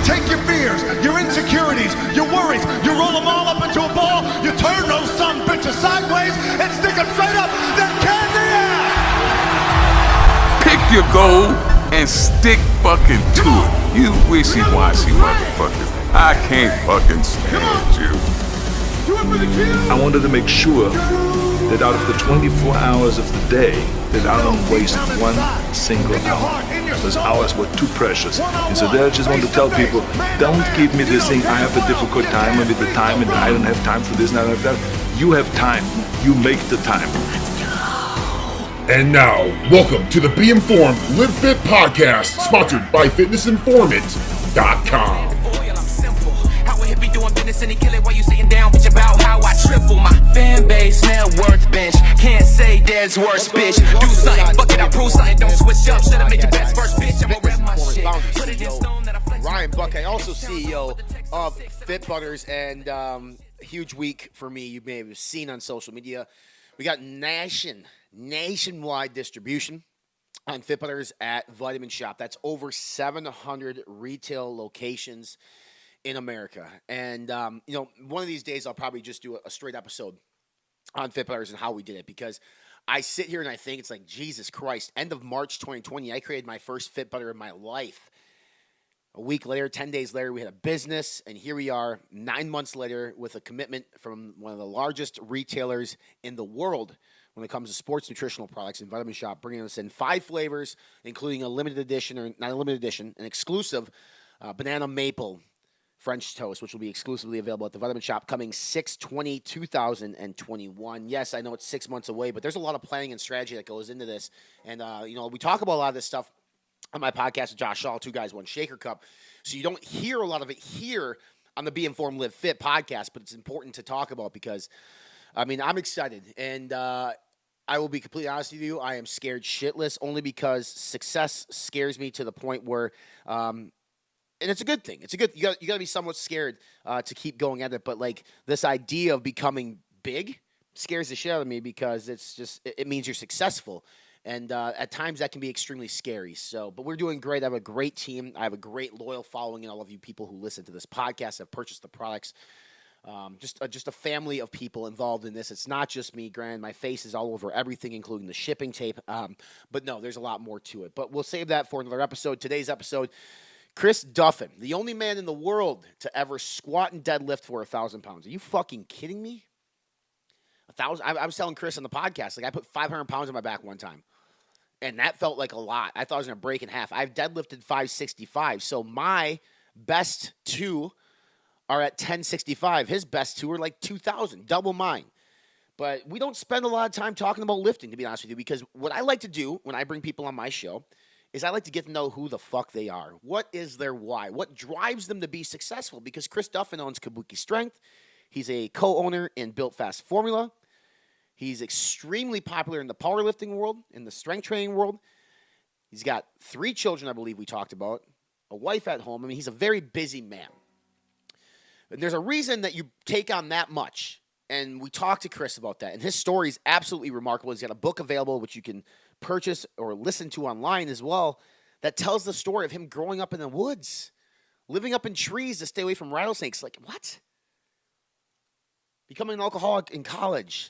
take your fears, your insecurities, your worries, you roll them all up into a ball, you turn those son bitches sideways and stick them straight up, then candy out! Pick your goal and stick fucking to it. You wishy-washy motherfuckers. I can't fucking stand you. I wanted to make sure that out of the 24 hours of the day, that I don't waste one single hour. Those hours were too precious. And so there I just want to tell people, don't give me this thing, I have a difficult time with the time and I don't have time for this and I don't have that. You have time. You make the time. And now, welcome to the Be Informed, Live Fit podcast, sponsored by FitnessInformant.com. While you sitting down, bitch, about how I triple my fan base, net worth bench. Can't say there's worse, bitch. Do something, fuck it, I prove something. Don't switch up, should've made your best first, bitch. I'm gonna rep my shit. Put it in stone that I flex. Ryan Buckeye, also CEO of Fit Butters, and huge week for me. You may have seen on social media. We got nationwide distribution on Fit Butters at Vitamin Shop. That's over 700 retail locations in America. And, one of these days I'll probably just do a straight episode on Fit Butters and how we did it, because I sit here and I think it's like, Jesus Christ, end of March 2020, I created my first Fit Butter in my life. A week later, 10 days later, we had a business, and here we are 9 months later with a commitment from one of the largest retailers in the world when it comes to sports nutritional products in Vitamin Shop, bringing us in 5 flavors, including a limited edition, or not a limited edition, an exclusive banana maple French toast, which will be exclusively available at the Vitamin Shop, coming 6/20/2021. Yes, I know it's 6 months away, but there's a lot of planning and strategy that goes into this. And, we talk about a lot of this stuff on my podcast with Josh Shaw, 2 Guys, 1 Shaker Cup. So you don't hear a lot of it here on the Be Informed, Live Fit podcast, but it's important to talk about because, I'm excited. And I will be completely honest with you, I am scared shitless, only because success scares me to the point where and it's a good thing. You got to be somewhat scared to keep going at it. But like this idea of becoming big scares the shit out of me, because it means you're successful. And at times that can be extremely scary. So, but we're doing great. I have a great team. I have a great loyal following, and all of you people who listen to this podcast have purchased the products. Just a family of people involved in this. It's not just me, Grant. My face is all over everything, including the shipping tape. But no, there's a lot more to it. But we'll save that for another episode. Today's episode, Chris Duffin, the only man in the world to ever squat and deadlift for 1,000 pounds. Are you fucking kidding me? 1,000? I was telling Chris on the podcast, like I put 500 pounds on my back one time, and that felt like a lot. I thought I was going to break in half. I've deadlifted 565, so my best 2 are at 1065. His best 2 are like 2,000, double mine. But we don't spend a lot of time talking about lifting, to be honest with you, because what I like to do when I bring people on my show is I like to get to know who the fuck they are. What is their why? What drives them to be successful? Because Chris Duffin owns Kabuki Strength. He's a co-owner in Built Fast Formula. He's extremely popular in the powerlifting world, in the strength training world. He's got 3 children, I believe we talked about, a wife at home. He's a very busy man. And there's a reason that you take on that much. And we talked to Chris about that. And his story is absolutely remarkable. He's got a book available, which you can purchase or listen to online as well, that tells the story of him growing up in the woods, living up in trees to stay away from rattlesnakes. Like, what? Becoming an alcoholic in college,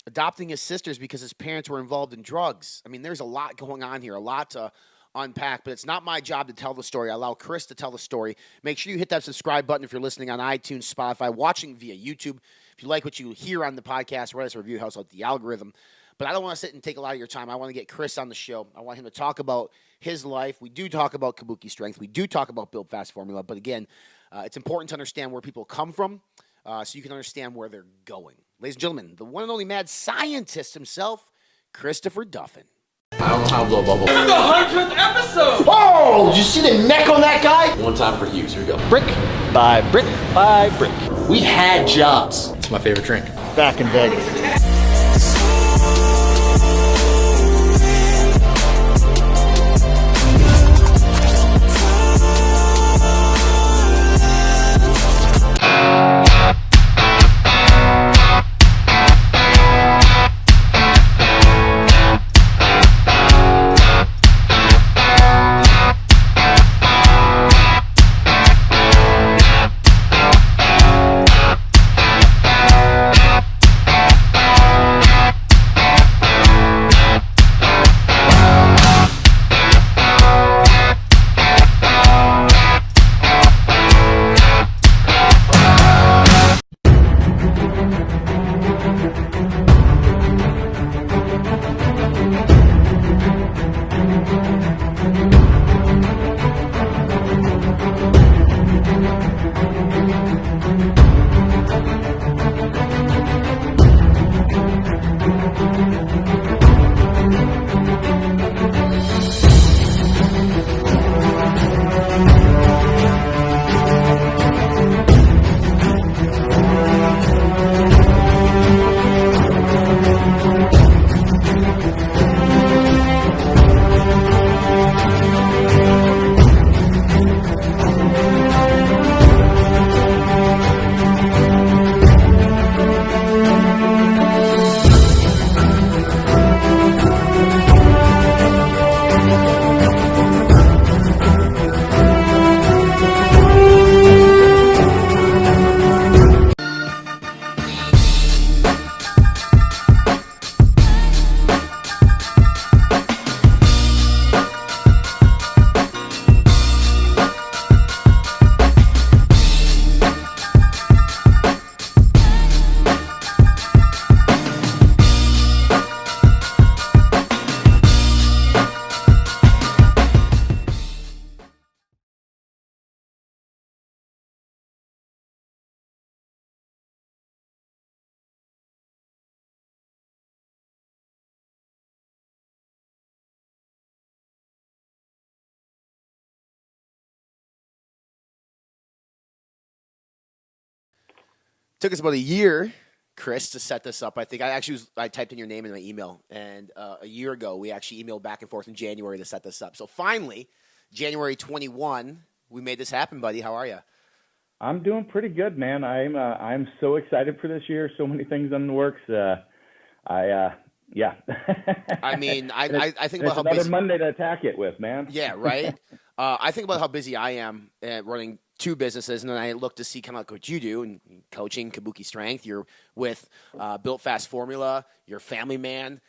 adopting his sisters because his parents were involved in drugs. There's a lot going on here, a lot to unpack, but it's not my job to tell the story. I allow Chris to tell the story. Make sure you hit that subscribe button if you're listening on iTunes, Spotify, watching via YouTube. If you like what you hear on the podcast, write us a review, helps out the algorithm. But I don't want to sit and take a lot of your time. I want to get Chris on the show. I want him to talk about his life. We do talk about Kabuki Strength. We do talk about Built Fast Formula. But again, it's important to understand where people come from so you can understand where they're going. Ladies and gentlemen, the one and only mad scientist himself, Christopher Duffin. I don't know how to blow bubbles. This is the 100th episode! Oh, did you see the neck on that guy? One time for Hughes. Here we go. Brick by brick by brick. We had jobs. It's my favorite drink. Back in Vegas. Took us about a year, Chris, to set this up. I think I typed in your name in my email, and a year ago we actually emailed back and forth in January to set this up. So finally, January 21, we made this happen, buddy. How are you? I'm doing pretty good, man. I'm so excited for this year. So many things in the works. Yeah. I mean, I think about how another busy Monday to attack it with, man. Yeah, right. I think about how busy I am at running 2 businesses, and then I look to see kind of like what you do in coaching, Kabuki Strength. You're with Built Fast Formula. You're a family man.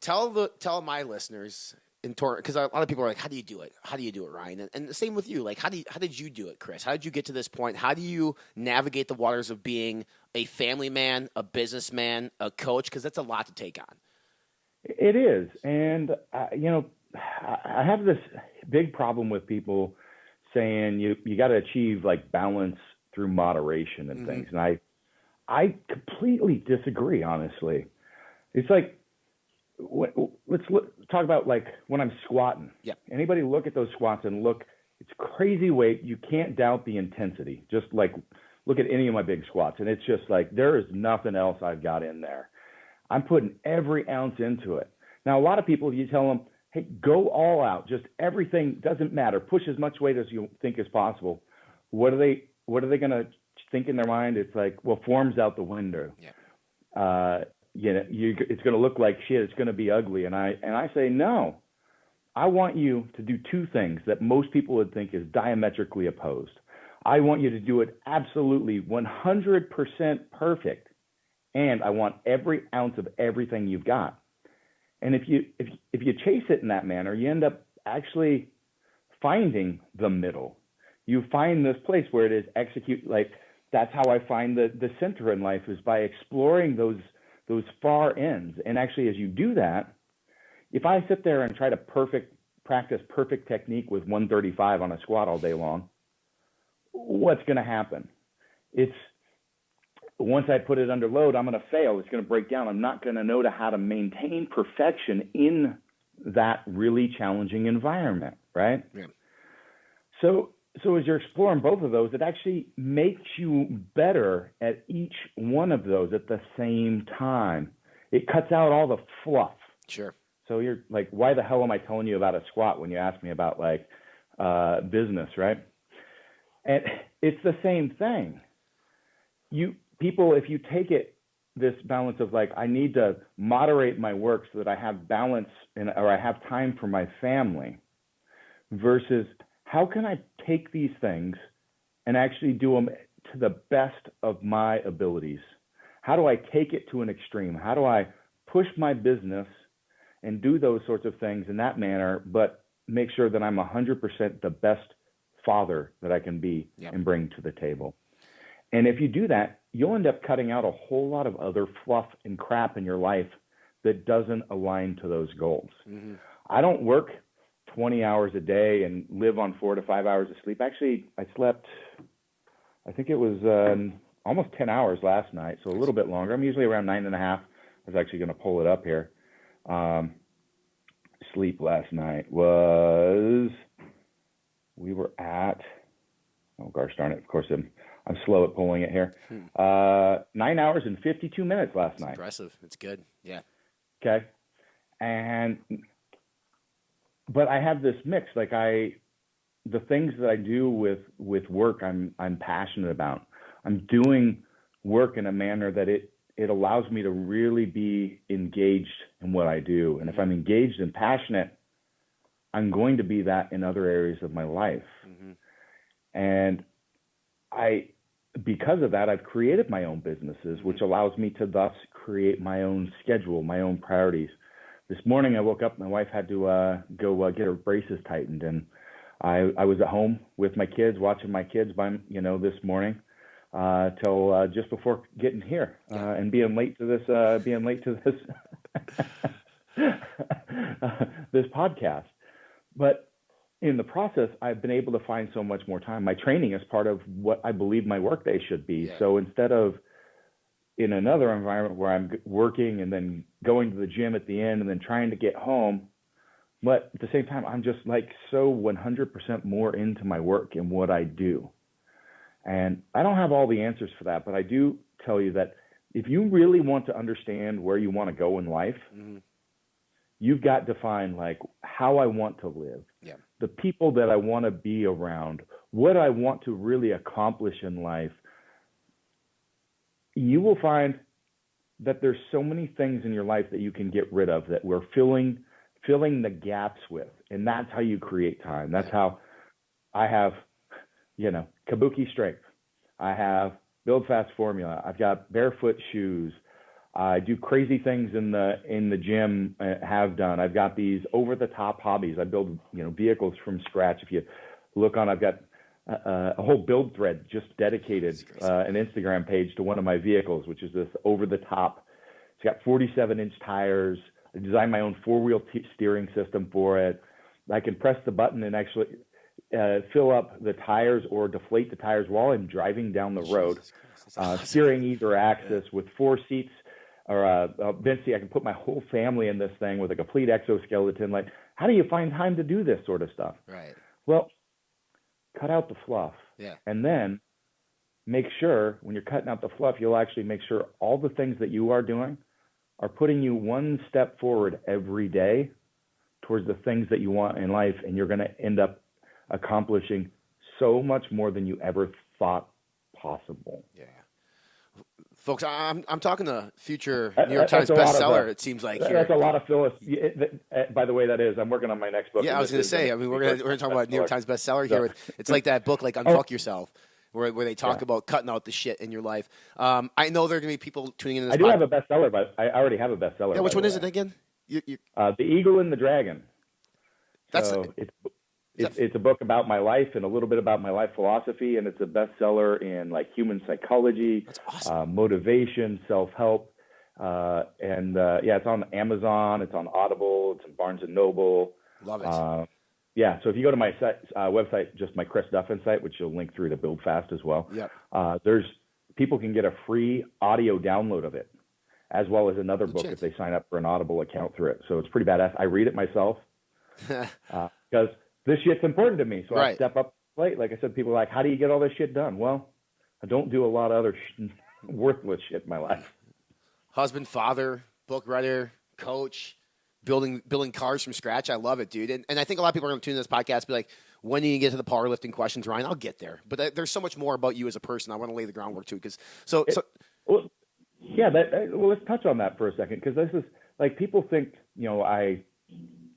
Tell my listeners, because a lot of people are like, "How do you do it? How do you do it, Ryan?" And the same with you. Like, how did you do it, Chris? How did you get to this point? How do you navigate the waters of being a family man, a businessman, a coach? Because that's a lot to take on. It is, and I have this big problem with people saying you got to achieve like balance through moderation and things, and I completely disagree. Honestly, it's like let's talk about like when I'm squatting. Yeah. Anybody look at those squats and look, it's crazy weight. You can't doubt the intensity. Just like look at any of my big squats, and it's just like there is nothing else I've got in there. I'm putting every ounce into it. Now, a lot of people, you tell them, hey, go all out. Just everything doesn't matter. Push as much weight as you think is possible. What are they going to think in their mind? It's like, well, form's out the window. Yeah. It's going to look like shit. It's going to be ugly. And I say, no, I want you to do 2 things that most people would think is diametrically opposed. I want you to do it absolutely 100% perfect. And I want every ounce of everything you've got. And if you chase it in that manner, you end up actually finding the middle. You find this place where it is execute. Like that's how I find the center in life, is by exploring those far ends. And actually, as you do that, if I sit there and try to practice perfect technique with 135 on a squat all day long, what's going to happen? It's once I put it under load, I'm going to fail. It's going to break down. I'm not going to know how to maintain perfection in that really challenging environment, right? Yeah. So as you're exploring both of those, it actually makes you better at each one of those at the same time. It cuts out all the fluff. Sure. So you're like, why the hell am I telling you about a squat when you ask me about like business, right? And it's the same thing. People, if you take it, this balance of like, I need to moderate my work so that I have balance or I have time for my family, versus how can I take these things and actually do them to the best of my abilities? How do I take it to an extreme? How do I push my business and do those sorts of things in that manner, but make sure that I'm 100% the best father that I can be and bring to the table? And if you do that, you'll end up cutting out a whole lot of other fluff and crap in your life that doesn't align to those goals. Mm-hmm. I don't work 20 hours a day and live on 4 to 5 hours of sleep. Actually, I slept, I think it was almost 10 hours last night, so a little bit longer. I'm usually around 9.5. I was actually going to pull it up here. Sleep last night was, we were at, oh gosh darn it, of course I'm slow at pulling it here. 9 hours and 52 minutes last night. Impressive. It's good. Yeah. Okay. But I have this mix. Like the things that I do with work, I'm passionate about. I'm doing work in a manner that it allows me to really be engaged in what I do. And if I'm engaged and passionate, I'm going to be that in other areas of my life. Mm-hmm. And because of that, I've created my own businesses, which allows me to thus create my own schedule, my own priorities. This morning I woke up, my wife had to go get her braces tightened, and I was at home with my kids, watching my kids this morning till just before getting here and being late to this this podcast. But in the process, I've been able to find so much more time. My training is part of what I believe my workday should be. Yeah. So instead of in another environment where I'm working and then going to the gym at the end and then trying to get home, but at the same time, I'm just like so 100% more into my work and what I do. And I don't have all the answers for that, but I do tell you that if you really want to understand where you want to go in life, you've got to find like how I want to live, the people that I want to be around, what I want to really accomplish in life. You will find that there's so many things in your life that you can get rid of that we're filling the gaps with. And that's how you create time. That's how I have, Kabuki strength. I have Build Fast formula. I've got barefoot shoes. I do crazy things in the gym, have done. I've got these over the top hobbies. I build, vehicles from scratch. If you look on, I've got a whole build thread just dedicated, an Instagram page to one of my vehicles, which is this over the top. It's got 47-inch tires. I designed my own 4-wheel steering system for it. I can press the button and actually fill up the tires or deflate the tires while I'm driving down the road, steering either axis with 4 seats or a bench seat. I can put my whole family in this thing with a complete exoskeleton. Like, how do you find time to do this sort of stuff? Right. Well, cut out the fluff. Yeah. And then make sure when you're cutting out the fluff, you'll actually make sure all the things that you are doing are putting you one step forward every day towards the things that you want in life. And you're going to end up accomplishing so much more than you ever thought possible. Yeah. Folks, I'm talking to future New York Times bestseller, it seems like. That's a lot of philosophy. By the way, that is. I'm working on my next book. Yeah, I was going to say, we're going to talk about New York Times bestseller here. It's like that book, like Unfuck Yourself, where they talk about cutting out the shit in your life. I know there are going to be people tuning in this. I do have a bestseller, but I already have a bestseller. Yeah, which one is it again? The Eagle and the Dragon. It's a book about my life and a little bit about my life philosophy, and it's a bestseller in like human psychology, That's awesome. Motivation, self-help, it's on Amazon, it's on Audible, it's on Barnes and Noble. Love it. So if you go to my website, just my Chris Duffin site, which you'll link through to Build Fast as well. Yep. There's people can get a free audio download of it, as well as another book if they sign up for an Audible account through it. So it's pretty badass. I read it myself because this shit's important to me. So I step up late. Like I said, people are like, how do you get all this shit done? Well, I don't do a lot of other worthless shit in my life. Husband, father, book writer, coach, building cars from scratch. I love it, dude. And I think a lot of people are going to tune in this podcast and be like, when do you get to the powerlifting questions, Ryan? I'll get there. But there's so much more about you as a person. I want to lay the groundwork too. Let's touch on that for a second. Because this is like, people think,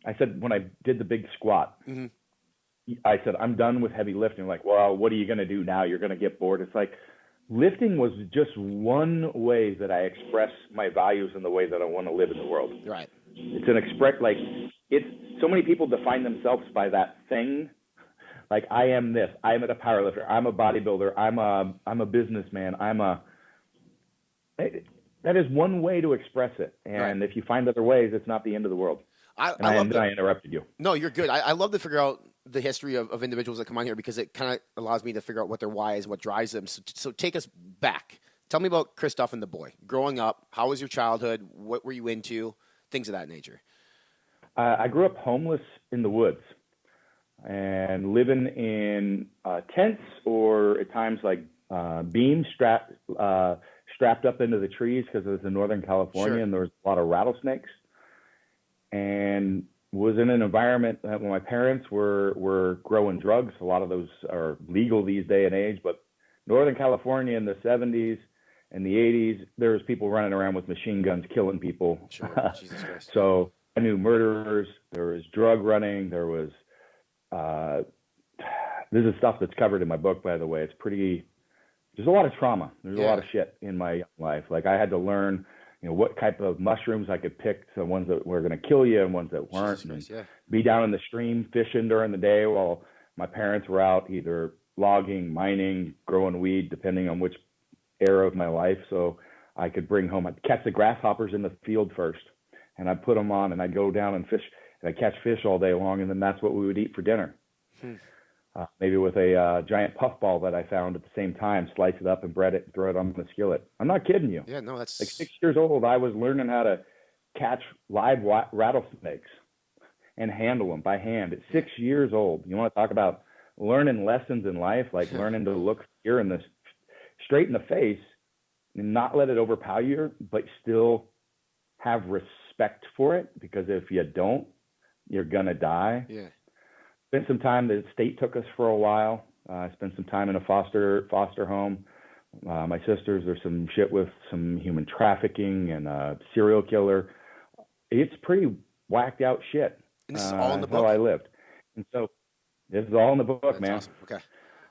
I said when I did the big squat, I said, I'm done with heavy lifting. Like, well, what are you going to do now? You're going to get bored. It's like lifting was just one way that I express my values and the way that I want to live in the world. Right. It's so many people define themselves by that thing. Like, I am this, I'm a power lifter, I'm a bodybuilder, I'm a businessman, that is one way to express it. And if you find other ways, it's not the end of the world. I interrupted you. No, you're good. I love to figure out the history of individuals that come on here because it kind of allows me to figure out what their why is, what drives them. So take us back. Tell me about Chris Duffin, the boy. Growing up, how was your childhood? What were you into? Things of that nature. I grew up homeless in the woods and living in tents or at times like beams strapped up into the trees because it was in Northern California and there was a lot of rattlesnakes. And was in an environment that when my parents were growing drugs. A lot of those are legal these day and age, but Northern California in the 70s and the 80s, there was people running around with machine guns killing people. Sure. Jesus Christ. So I knew murderers, there was drug running, there was this is stuff that's covered in my book, by the way. There's a lot of trauma. There's a lot of shit in my life. Like I had to learn what type of mushrooms I could pick, the ones that were going to kill you and ones that weren't. Be down in the stream fishing during the day while my parents were out either logging, mining, growing weed, depending on which era of my life. So I could bring home, I'd catch the grasshoppers in the field first, and I'd put them on, and I'd go down and fish, and I'd catch fish all day long, and then that's what we would eat for dinner. Maybe with a giant puffball that I found at the same time, slice it up and bread it and throw it on the skillet. I'm not kidding you. Yeah, no, that's... Like 6 years old, I was learning how to catch live rattlesnakes and handle them by hand at 6 years old. You want to talk about learning lessons in life, like learning to look fear straight in the face not let it overpower you, but still have respect for it, because if you don't, you're gonna die. Yeah. Spent some time. The state took us for a while. I spent some time in a foster home. My sisters, there's some shit with some human trafficking and a serial killer. It's pretty whacked out shit. And this is all in the book? How I lived. And so this is all in the book, That's man. awesome. Okay.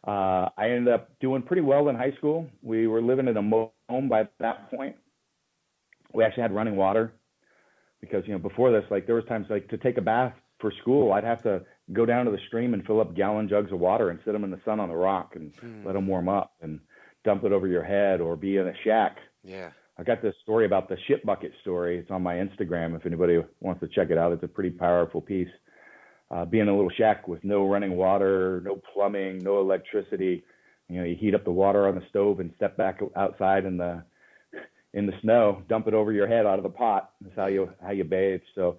I ended up doing pretty well in high school. We were living in a mobile home by that point. We actually had running water because, before this, like there was times like to take a bath for school, I'd have to go down to the stream and fill up gallon jugs of water and sit them in the sun on the rock and let them warm up and dump it over your head, or be in a shack. Yeah. I got this story about the shit bucket story. It's on my Instagram. If anybody wants to check it out, it's a pretty powerful piece. Being in a little shack with no running water, no plumbing, no electricity. You heat up the water on the stove and step back outside in the snow, dump it over your head out of the pot. That's how you bathe. So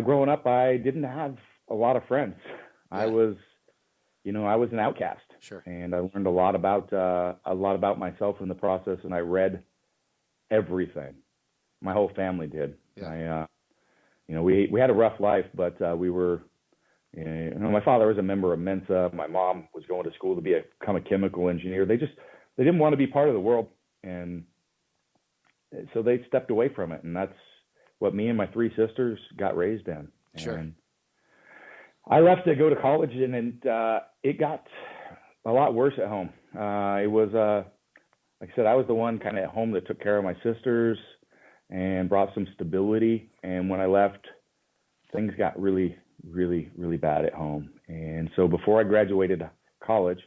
growing up, I didn't have a lot of friends. Yeah. I was an outcast. Sure. And I learned a lot about myself in the process, and I read everything. My whole family did. Yeah. We had a rough life, but we were. My father was a member of Mensa. My mom was going to school to become a chemical engineer. They didn't want to be part of the world, and so they stepped away from it. And that's what me and my three sisters got raised in. Sure. And I left to go to college, and it got a lot worse at home. It was, like I said, I was the one kind of at home that took care of my sisters and brought some stability. And when I left, things got really, really, really bad at home. And so before I graduated college,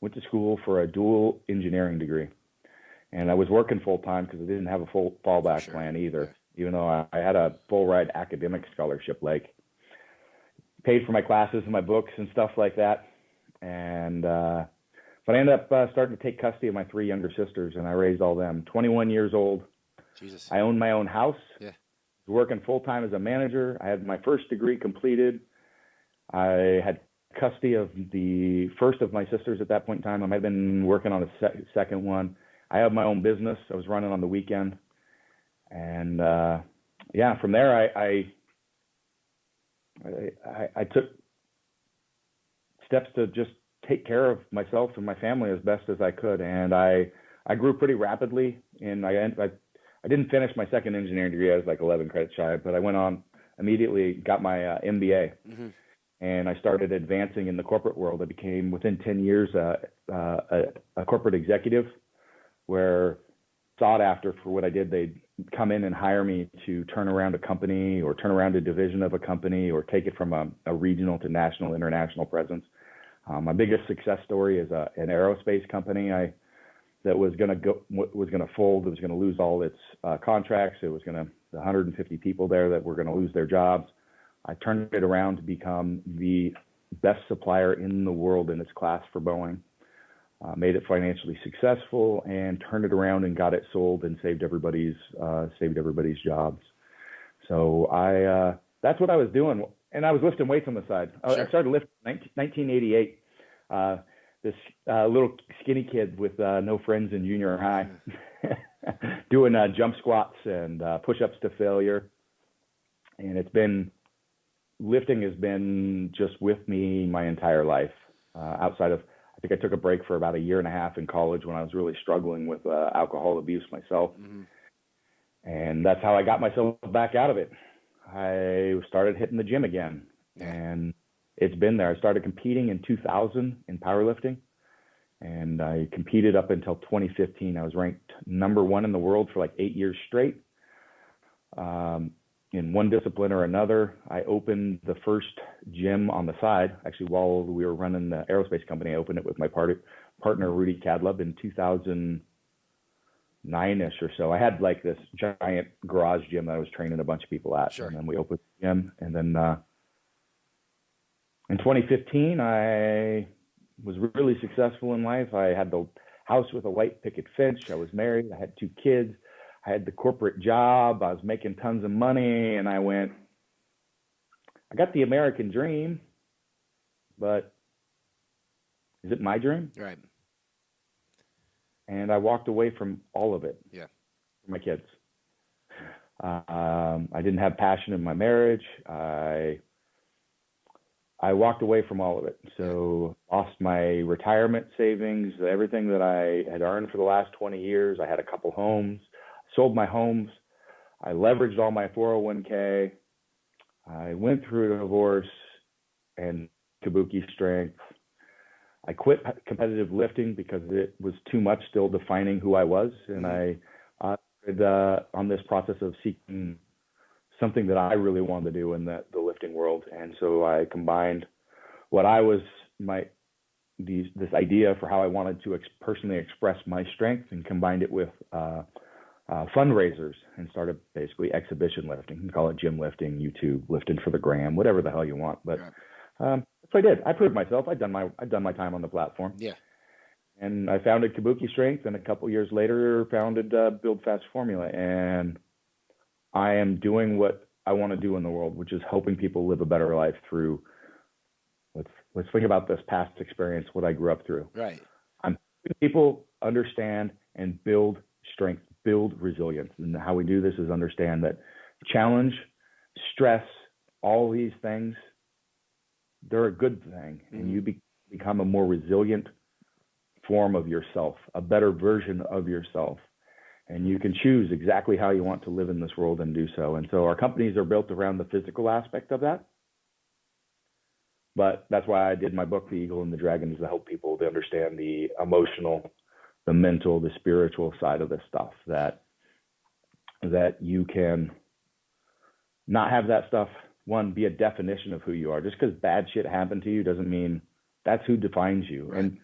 went to school for a dual engineering degree. And I was working full time because I didn't have a full fallback plan either, even though I had a full ride academic scholarship, like paid for my classes and my books and stuff like that. And but I ended up starting to take custody of my three younger sisters, and I raised all them. 21 years old. Jesus. I owned my own house. Yeah. Was working full time as a manager. I had my first degree completed. I had custody of the first of my sisters at that point in time. I might have been working on the second one. I have my own business. I was running on the weekend. And from there, I took steps to just take care of myself and my family as best as I could. And I grew pretty rapidly. And I didn't finish my second engineering degree. I was like 11 credits shy, but I went on immediately, got my MBA. Mm-hmm. And I started advancing in the corporate world. I became, within 10 years, a corporate executive, where sought after for what I did. They'd come in and hire me to turn around a company or turn around a division of a company or take it from a regional to national, international presence. My biggest success story is an aerospace company that was going to fold. It was going to lose all its contracts. It was the 150 people there that were going to lose their jobs. I turned it around to become the best supplier in the world in its class for Boeing. Made it financially successful and turned it around and got it sold and saved everybody's jobs. So that's what I was doing, and I was lifting weights on the side. Sure. I started lifting in 1988. This little skinny kid with no friends in junior high, doing jump squats and push-ups to failure, and lifting has been just with me my entire life. Outside of, I think I took a break for about a year and a half in college when I was really struggling with alcohol abuse myself. Mm-hmm. And that's how I got myself back out of it. I started hitting the gym again, and it's been there. I started competing in 2000 in powerlifting, and I competed up until 2015. I was ranked number 1 in the world for like 8 years straight. In one discipline or another, I opened the first gym on the side. Actually, while we were running the aerospace company, I opened it with my partner, Rudy Cadlub, in 2009-ish or so. I had like this giant garage gym that I was training a bunch of people at. Sure. And then we opened the gym. And then in 2015, I was really successful in life. I had the house with a white picket fence. I was married. I had 2 kids. I had the corporate job. I was making tons of money, and I went, I got the American dream, but is it my dream? Right. and I walked away from all of it. Yeah. For my kids. I didn't have passion in my marriage. I walked away from all of it. So lost my retirement savings, everything that I had earned for the last 20 years. I had a couple homes, sold my homes. I leveraged all my 401k. I went through a divorce and kabuki strength. I quit competitive lifting because it was too much still defining who I was. And I started on this process of seeking something that I really wanted to do in the lifting world. And so I combined what I was this idea for how I wanted to personally express my strength, and combined it with fundraisers, and started basically exhibition lifting. You can call it gym lifting, YouTube lifting for the gram, whatever the hell you want. But that's what I did. I proved myself. I'd done my time on the platform. Yeah. And I founded Kabuki Strength, and a couple years later founded Build Fast Formula. And I am doing what I want to do in the world, which is helping people live a better life through, let's think about this past experience, what I grew up through. Right. I'm helping people understand and build strength, build resilience. And how we do this is understand that challenge, stress, all these things, they're a good thing. And you become a more resilient form of yourself, a better version of yourself. And you can choose exactly how you want to live in this world and do so. And so our companies are built around the physical aspect of that. But that's why I did my book, The Eagle and the Dragon, is to help people to understand the emotional, the mental, the spiritual side of this stuff, that you can not have that stuff, one, be a definition of who you are. Just because bad shit happened to you doesn't mean that's who defines you. Right. And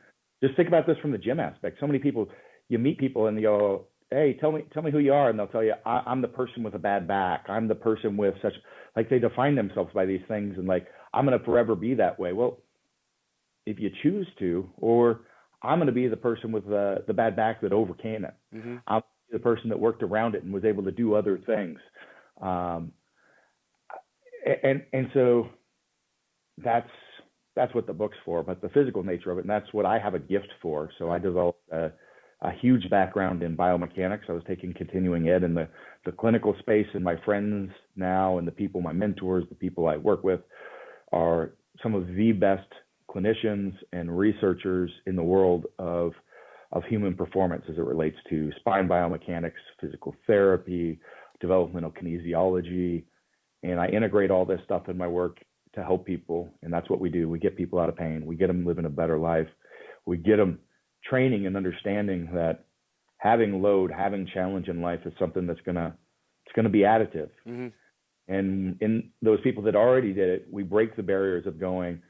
just think about this from the gym aspect. So many people, you meet people and you go, hey, tell me who you are. And they'll tell you, I'm the person with a bad back. I'm the person with such, like, they define themselves by these things, and like, I'm going to forever be that way. Well, if you choose to, or I'm going to be the person with the bad back that overcame it. Mm-hmm. I'm the person that worked around it and was able to do other things. And so that's what the book's for, but the physical nature of it. And that's what I have a gift for. So I developed a huge background in biomechanics. I was taking continuing ed in the clinical space, and my friends now and the people, my mentors, the people I work with, are some of the best clinicians and researchers in the world of human performance as it relates to spine biomechanics, physical therapy, developmental kinesiology. And I integrate all this stuff in my work to help people. And that's what we do. We get people out of pain. We get them living a better life. We get them training and understanding that having load, having challenge in life is something that's gonna be additive. Mm-hmm. And in those people that already did it, we break the barriers of going,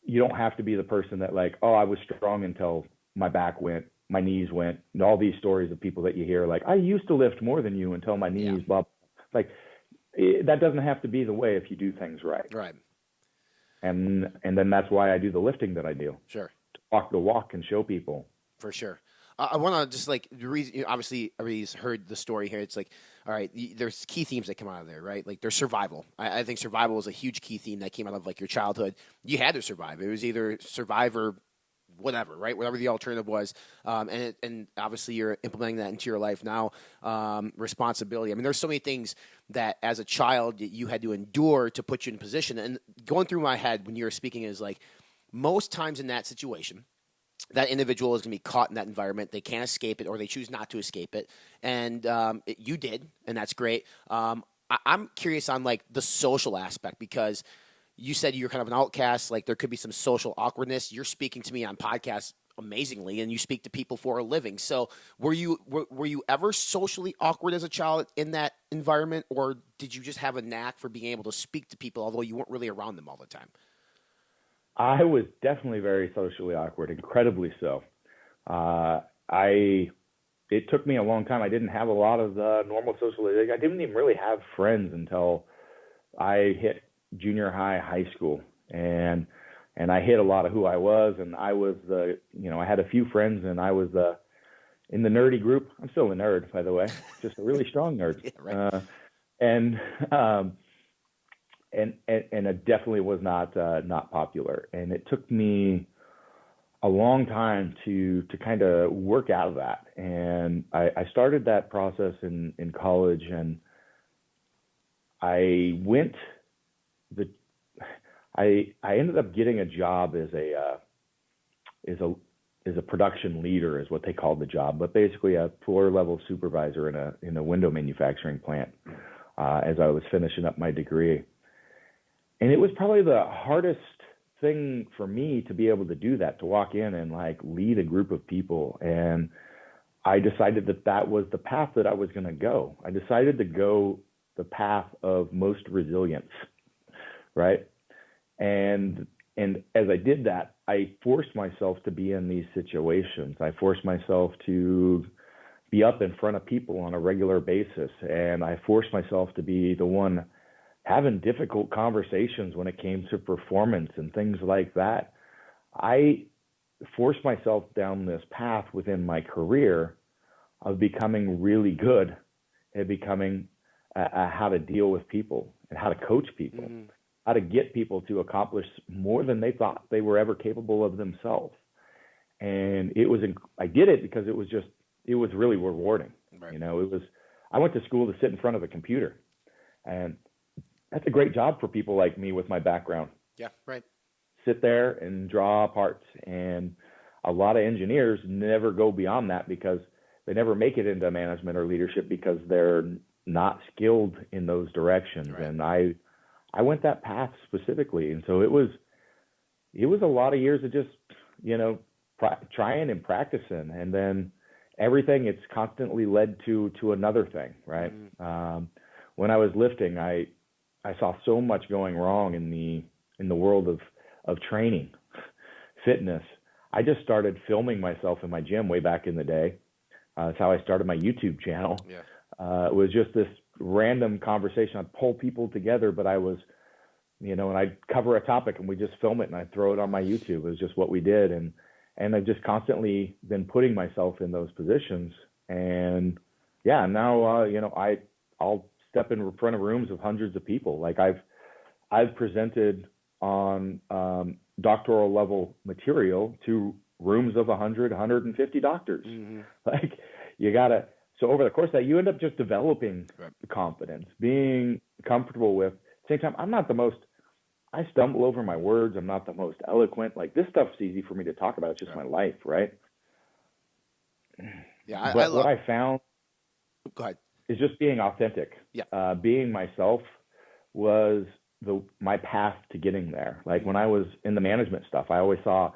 you don't have to be the person that like, oh, I was strong until my back went, my knees went, and all these stories of people that you hear, like, I used to lift more than you until my knees, blah. Like, that doesn't have to be the way if you do things right. Right. And then that's why I do the lifting that I do. Sure. To walk the walk and show people. For sure. I want to just, like, the reason, obviously everybody's heard the story here. It's like, all right, there's key themes that come out of there, right? Like, there's survival. I think survival is a huge key theme that came out of, like, your childhood. You had to survive. It was either survive or whatever, right? Whatever the alternative was. And obviously you're implementing that into your life now. Responsibility. I mean, there's so many things that as a child you had to endure to put you in position. And going through my head when you were speaking is like, most times in that situation, that individual is going to be caught in that environment. They can't escape it, or they choose not to escape it. And you did, and that's great. I'm curious on, like, the social aspect, because you said you're kind of an outcast. Like, there could be some social awkwardness. You're speaking to me on podcasts amazingly, and you speak to people for a living. So were you ever socially awkward as a child in that environment, or did you just have a knack for being able to speak to people, although you weren't really around them all the time? I was definitely very socially awkward, incredibly so. It took me a long time. I didn't have a lot of the normal socialization. I didn't even really have friends until I hit junior high, high school, and I hit a lot of who I was. And I was I had a few friends, and I was in the nerdy group. I'm still a nerd, by the way, just a really strong nerd. Yeah, right. And it definitely was not popular. And it took me a long time to kind of work out of that. And I started that process in college, and I ended up getting a job as a production leader, is what they called the job, but basically a floor level supervisor in a window manufacturing plant as I was finishing up my degree. And it was probably the hardest thing for me to be able to do that, to walk in and like lead a group of people. And I decided that was the path that I was going to go. I decided to go the path of most resilience, right? And as I did that, I forced myself to be in these situations. I forced myself to be up in front of people on a regular basis. And I forced myself to be the one having difficult conversations when it came to performance and things like that. I forced myself down this path within my career of becoming really good at becoming how to deal with people and how to coach people, how to get people to accomplish more than they thought they were ever capable of themselves. And I did it because it was really rewarding. Right. You know, I went to school to sit in front of a computer, and that's a great job for people like me with my background. Yeah, right. Sit there and draw parts. And a lot of engineers never go beyond that because they never make it into management or leadership because they're not skilled in those directions. Right. And I went that path specifically. And so it was a lot of years of just, you know, trying and practicing. And then everything, it's constantly led to another thing, right? When I was lifting, I saw so much going wrong in the world of training, fitness. I just started filming myself in my gym way back in the day. That's how I started my YouTube channel. Yeah. It was just this random conversation. I'd pull people together, but I was, you know, and I'd cover a topic and we just film it and I'd throw it on my YouTube. It was just what we did. And I've just constantly been putting myself in those positions. And yeah, now, you know, I'll step in front of rooms of hundreds of people. Like I've presented on doctoral level material to rooms of 100, 150 doctors. Like so over the course of that, you end up just developing confidence, being comfortable with. At the same time, I stumble over my words. I'm not the most eloquent. Like this stuff's easy for me to talk about. It's just my life, right? Yeah, but what I found Go ahead. is just being authentic. Yeah. Being myself was my path to getting there. Like when I was in the management stuff, I always saw,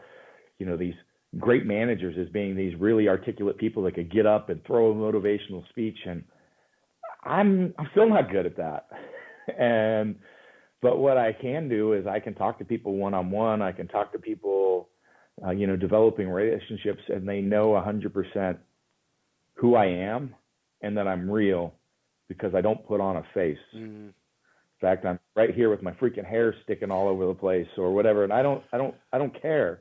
you know, these great managers as being these really articulate people that could get up and throw a motivational speech. And I'm still not good at that. But what I can do is I can talk to people one-on-one. I can talk to people, you know, developing relationships, and they know 100% who I am and that I'm real because I don't put on a face. In fact, I'm right here with my freaking hair sticking all over the place or whatever. And I don't care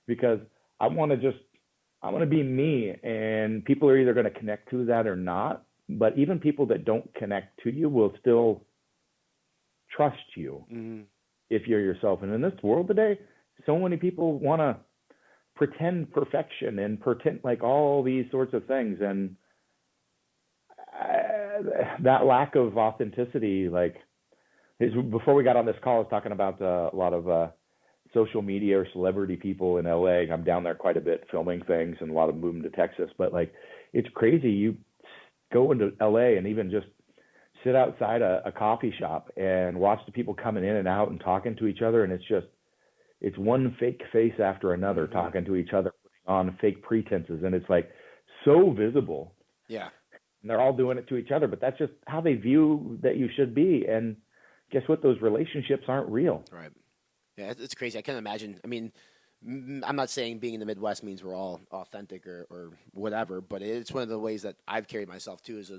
because I want to be me, and people are either going to connect to that or not. But even people that don't connect to you will still trust you if you're yourself. And in this world today, so many people want to pretend perfection and pretend like all these sorts of things. And that lack of authenticity, like before we got on this call, I was talking about a lot of social media or celebrity people in LA. I'm down there quite a bit filming things, and a lot of them moving to Texas. But like, it's crazy. You go into LA and even just sit outside a coffee shop and watch the people coming in and out and talking to each other. And it's one fake face after another talking to each other, putting on fake pretenses. And it's like so visible. Yeah. And they're all doing it to each other, but that's just how they view that you should be. And guess what? Those relationships aren't real. Right. Yeah, it's crazy. I can't imagine. I mean, I'm not saying being in the Midwest means we're all authentic or whatever, but it's one of the ways that I've carried myself too. Is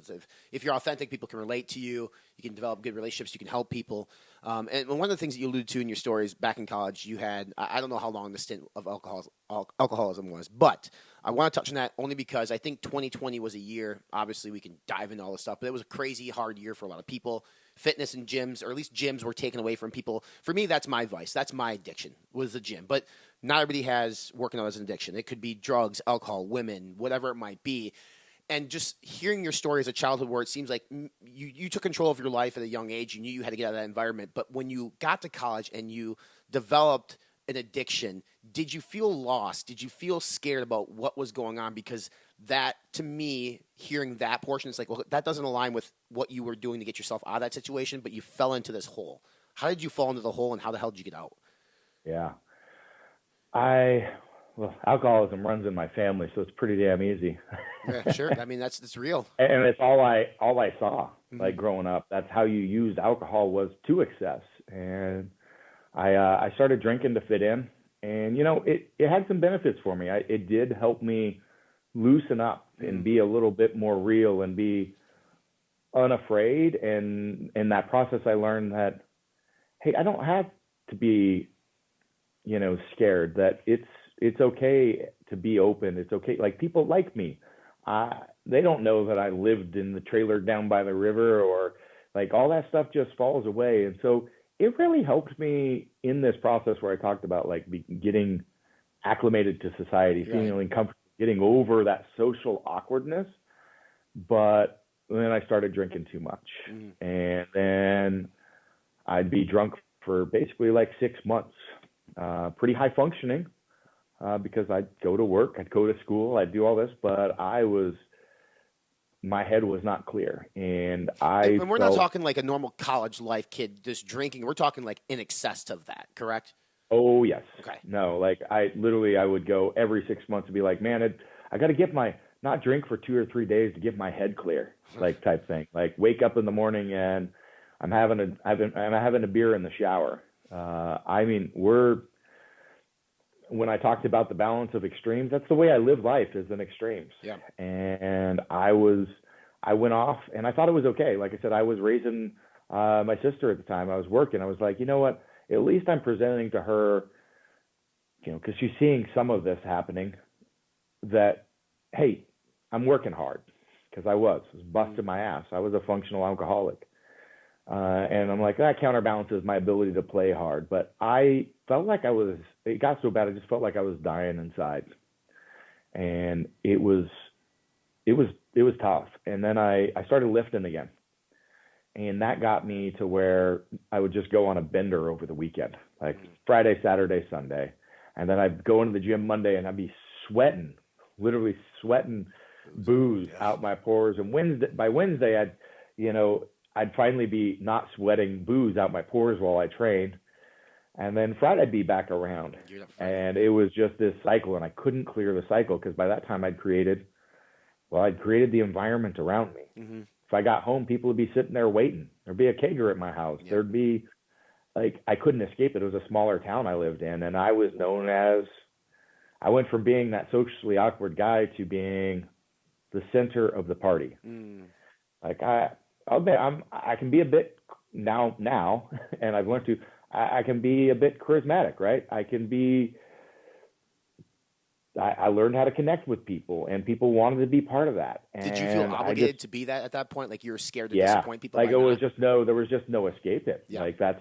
if you're authentic, people can relate to you. You can develop good relationships. You can help people. And one of the things that you alluded to in your stories back in college, you had, I don't know how long the stint of alcoholism was, but I want to touch on that only because I think 2020 was a year. Obviously, we can dive into all this stuff, but it was a crazy hard year for a lot of people. fitness and gyms, or at least gyms were taken away from people. For me, that's my vice. That's my addiction, was the gym. But not everybody has working out as an addiction. It could be drugs, alcohol, women, whatever it might be. And just hearing your story as a childhood where it seems like you took control of your life at a young age, you knew you had to get out of that environment. But when you got to college and you developed an addiction, did you feel lost? Did you feel scared about what was going on? Because that, to me, hearing that portion, it's like, well, that doesn't align with what you were doing to get yourself out of that situation, but you fell into this hole. How did you fall into the hole, and how the hell did you get out? Yeah. Well, alcoholism runs in my family, so it's pretty damn easy. Yeah, sure. I mean, that's real. And it's all I saw, like growing up. That's how you used alcohol, was to excess. And I started drinking to fit in, and it had some benefits for me. It did help me loosen up and be a little bit more real and be unafraid. And in that process, I learned that, hey, I don't have to be, scared. That it's okay to be open. It's okay. Like, people like me. They don't know that I lived in the trailer down by the river, or like, all that stuff just falls away. And so it really helped me in this process where I talked about like getting acclimated to society, feeling comfortable, getting over that social awkwardness. But then I started drinking too much, and then I'd be drunk for basically like 6 months, pretty high functioning, because I'd go to work, I'd go to school, I'd do all this, but my head was not clear. And we're not talking like a normal college life kid just drinking. We're talking like in excess of that, correct? Oh, yes. Okay. No, like I would go every 6 months and be like, man, I got to get not drink for 2 or 3 days to get my head clear, like type thing. Like, wake up in the morning and I'm having a beer in the shower. When I talked about the balance of extremes, that's the way I live life, is in extremes. Yeah. And I went off, and I thought it was okay. Like I said, I was raising my sister at the time. I was working. I was like, you know what? At least I'm presenting to her, because she's seeing some of this happening, that, hey, I'm working hard, because I was busting my ass. I was a functional alcoholic. And I'm like, that counterbalances my ability to play hard. But I felt like it got so bad, I just felt like I was dying inside. And it was tough. And then I started lifting again. And that got me to where I would just go on a bender over the weekend, like Friday, Saturday, Sunday. And then I'd go into the gym Monday and I'd be sweating, literally sweating booze out my pores. And by Wednesday, I'd finally be not sweating booze out my pores while I trained. And then Friday I'd be back around. And it was just this cycle, and I couldn't clear the cycle, because by that time I'd created the environment around me. Mm-hmm. If I got home, people would be sitting there waiting. There'd be a caterer at my house. Yeah. There'd be, like, I couldn't escape it. It was a smaller town I lived in, and I went from being that socially awkward guy to being the center of the party. Like, I can be a bit now, and I've learned I can be a bit charismatic, right? I learned how to connect with people, and people wanted to be part of that. And did you feel obligated to be that at that point? Like, you were scared to disappoint people? Like, there was just no escape it. Yeah. Like, that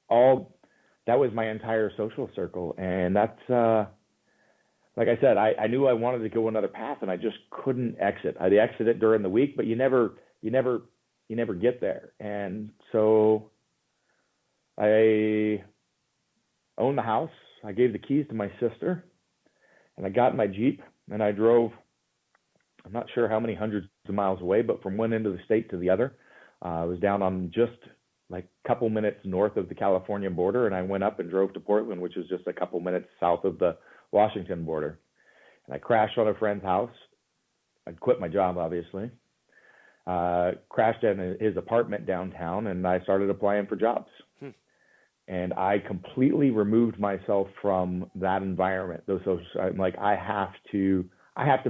was my entire social circle. And that's, like I said, I knew I wanted to go another path, and I just couldn't exit. I'd exit it during the week, but you never get there. And so I owned the house. I gave the keys to my sister, and I got in my Jeep, and I drove, I'm not sure how many hundreds of miles away, but from one end of the state to the other. I was down on just like a couple minutes north of the California border, and I went up and drove to Portland, which was just a couple minutes south of the Washington border. And I crashed on a friend's house. I'd quit my job, obviously. Crashed in his apartment downtown, and I started applying for jobs. And I completely removed myself from that environment. I'm like, I have to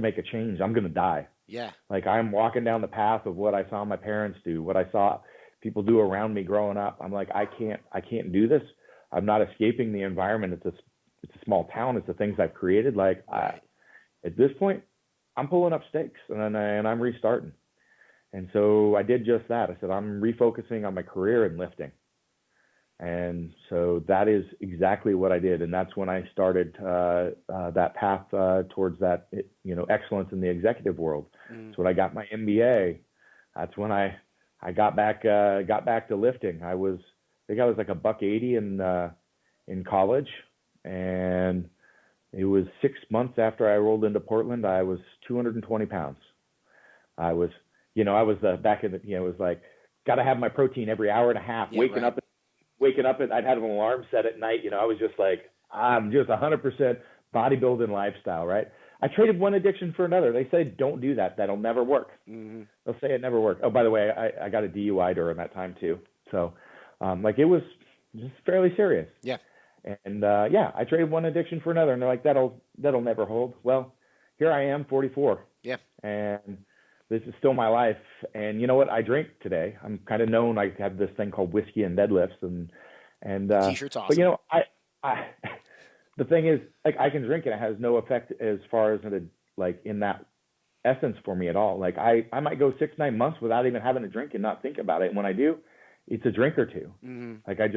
make a change. I'm going to die. Yeah. Like, I'm walking down the path of what I saw my parents do, what I saw people do around me growing up. I'm like, I can't do this. I'm not escaping the environment. It's a small town. It's the things I've created. Like, at this point, I'm pulling up stakes, and I'm restarting. And so I did just that. I said, I'm refocusing on my career in lifting. And so that is exactly what I did. And that's when I started that path towards that, excellence in the executive world. So when I got my MBA, that's when I got back to lifting. I think I was like $180 in college, and it was 6 months after I rolled into Portland. I was 220 pounds. I was back in the, it was like, got to have my protein every hour and a half, waking up, I'd have an alarm set at night. I was just like, I'm just 100% bodybuilding lifestyle, right? I traded one addiction for another. They say, don't do that. That'll never work. Mm-hmm. They'll say it never worked. Oh, by the way, I got a DUI during that time too. So, it was just fairly serious. Yeah. And, I traded one addiction for another, and they're like, that'll never hold. Well, here I am, 44. Yeah. And this is still my life. And you know what? I drink today. I'm kind of known. I have this thing called whiskey and deadlifts, and T-shirt's awesome. But I the thing is, like, I can drink and it has no effect as far as in that essence for me at all. Like I might go 6-9 months without even having a drink and not think about it. And when I do, it's a drink or two. Mm-hmm. Like I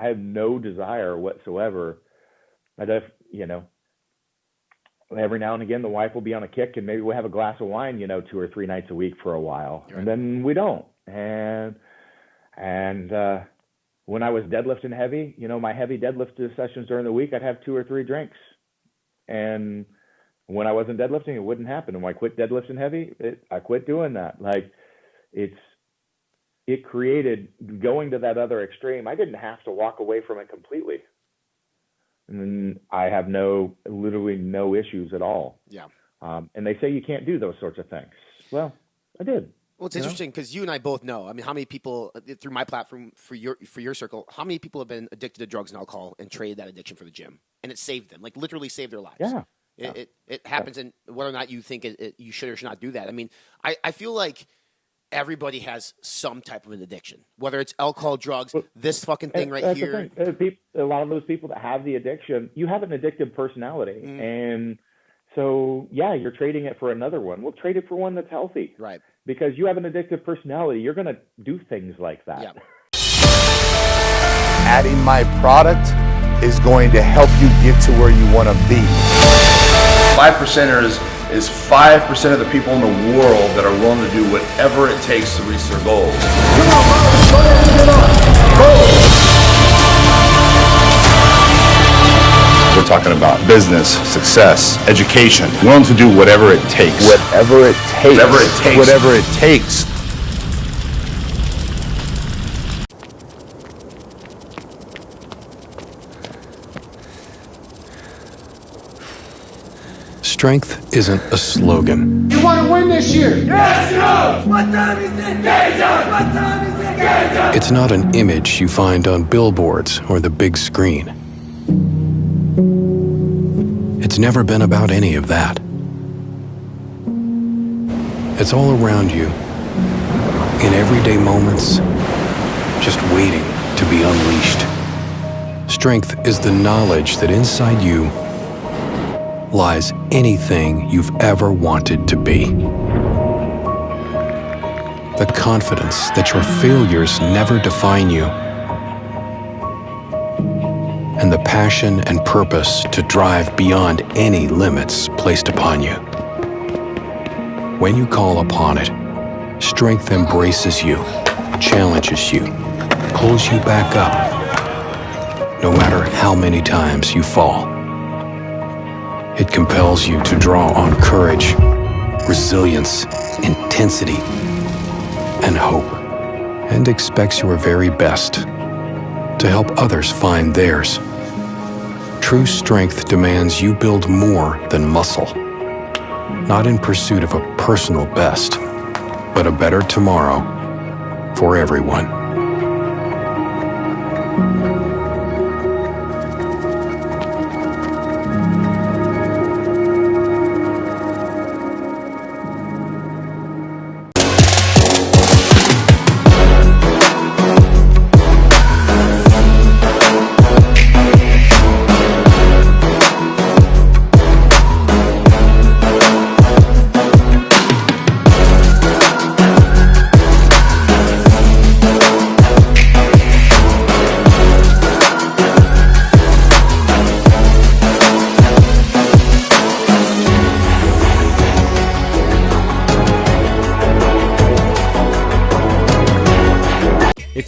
have no desire whatsoever. Every now and again, the wife will be on a kick and maybe we'll have a glass of wine, 2 or 3 nights a week for a while. Right. And then we don't. And when I was deadlifting heavy, my heavy deadlift sessions during the week, I'd have 2 or 3 drinks. And when I wasn't deadlifting, it wouldn't happen. And when I quit deadlifting heavy, I quit doing that. Like it created going to that other extreme. I didn't have to walk away from it completely. And I have literally no issues at all. Yeah. And they say you can't do those sorts of things. Well, I did. Well, it's interesting because you and I both know. I mean, how many people through my platform for your circle? How many people have been addicted to drugs and alcohol and traded that addiction for the gym, and it saved them, like literally saved their lives? Yeah. It happens, and whether or not you think you should or should not do that. I mean, I feel like everybody has some type of an addiction, whether it's alcohol, drugs, this fucking thing right here. A lot of those people that have the addiction, you have an addictive personality, and so you're trading it for another one. We'll trade it for one that's healthy, right? Because you have an addictive personality, you're going to do things like that. Yeah. Adding my product is going to help you get to where you want to be. 5%ers is 5% of the people in the world that are willing to do whatever it takes to reach their goals. Come on, we're talking about business, success, education, willing to do whatever it takes. Whatever it takes. Whatever it takes. Whatever it takes. Strength isn't a slogan. You want to win this year? Yes, no! What time is it? Game time! What time is it? Game time! It's not an image you find on billboards or the big screen. It's never been about any of that. It's all around you, in everyday moments, just waiting to be unleashed. Strength is the knowledge that inside you lies anything you've ever wanted to be. The confidence that your failures never define you, and the passion and purpose to drive beyond any limits placed upon you. When you call upon it, strength embraces you, challenges you, pulls you back up, no matter how many times you fall. It compels you to draw on courage, resilience, intensity, and hope, and expects your very best to help others find theirs. True strength demands you build more than muscle, not in pursuit of a personal best, but a better tomorrow for everyone.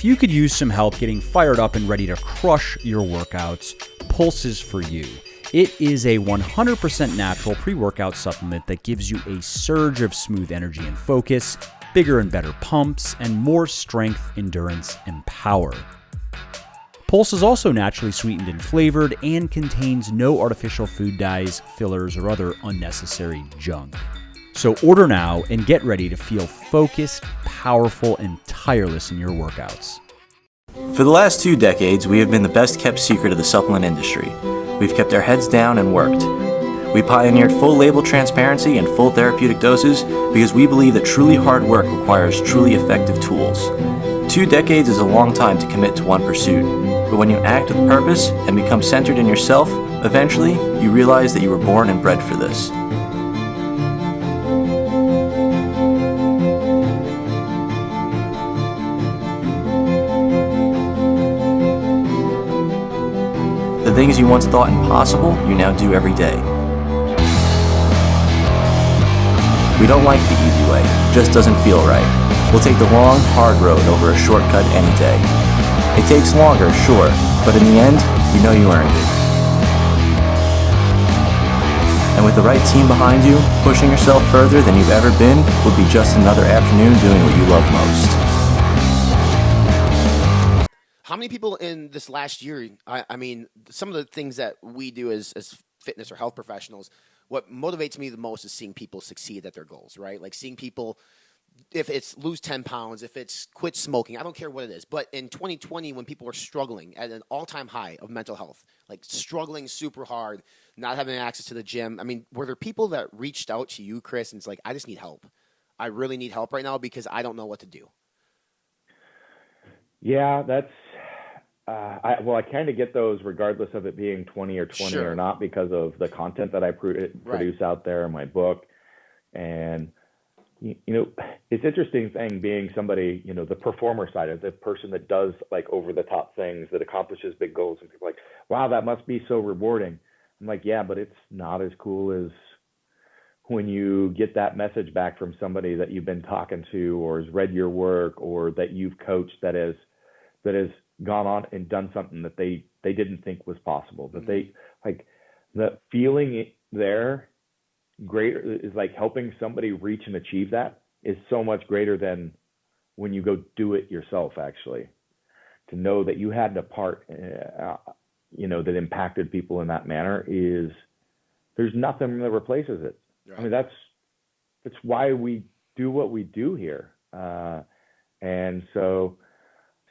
If you could use some help getting fired up and ready to crush your workouts, Pulse is for you. It is a 100% natural pre-workout supplement that gives you a surge of smooth energy and focus, bigger and better pumps, and more strength, endurance, and power. Pulse is also naturally sweetened and flavored and contains no artificial food dyes, fillers, or other unnecessary junk. So order now and get ready to feel focused, powerful, and tireless in your workouts. For the last 2 decades, we have been the best kept secret of the supplement industry. We've kept our heads down and worked. We pioneered full label transparency and full therapeutic doses because we believe that truly hard work requires truly effective tools. 2 decades is a long time to commit to one pursuit, but when you act with purpose and become centered in yourself, eventually you realize that you were born and bred for this. The things you once thought impossible, you now do every day. We don't like the easy way, it just doesn't feel right. We'll take the long, hard road over a shortcut any day. It takes longer, sure, but in the end, you know you earned it. And with the right team behind you, pushing yourself further than you've ever been will be just another afternoon doing what you love most. How many people in this last year, I mean, some of the things that we do as fitness or health professionals, what motivates me the most is seeing people succeed at their goals, right? Like seeing people, if it's lose 10 pounds, if it's quit smoking, I don't care what it is. But in 2020, when people were struggling at an all-time high of mental health, like struggling super hard, not having access to the gym, I mean, were there people that reached out to you, Chris, and it's like, I just need help. I really need help right now because I don't know what to do. Yeah, that's, I kind of get those regardless of it being 20 or 20 Sure. or not because of the content that I produce out there in my book. And, you know, it's interesting thing being somebody, you know, the performer side of the person that does like over the top things, that accomplishes big goals, and people are like, wow, that must be so rewarding. I'm like, yeah, but it's not as cool as when you get that message back from somebody that you've been talking to or has read your work or that you've coached that has gone on and done something that they didn't think was possible, that they like the feeling there greater is like helping somebody reach and achieve that is so much greater than when you go do it yourself. Actually, to know that you had a part, you know, that impacted people in that manner there's nothing that replaces it. Right. I mean, that's why we do what we do here. And so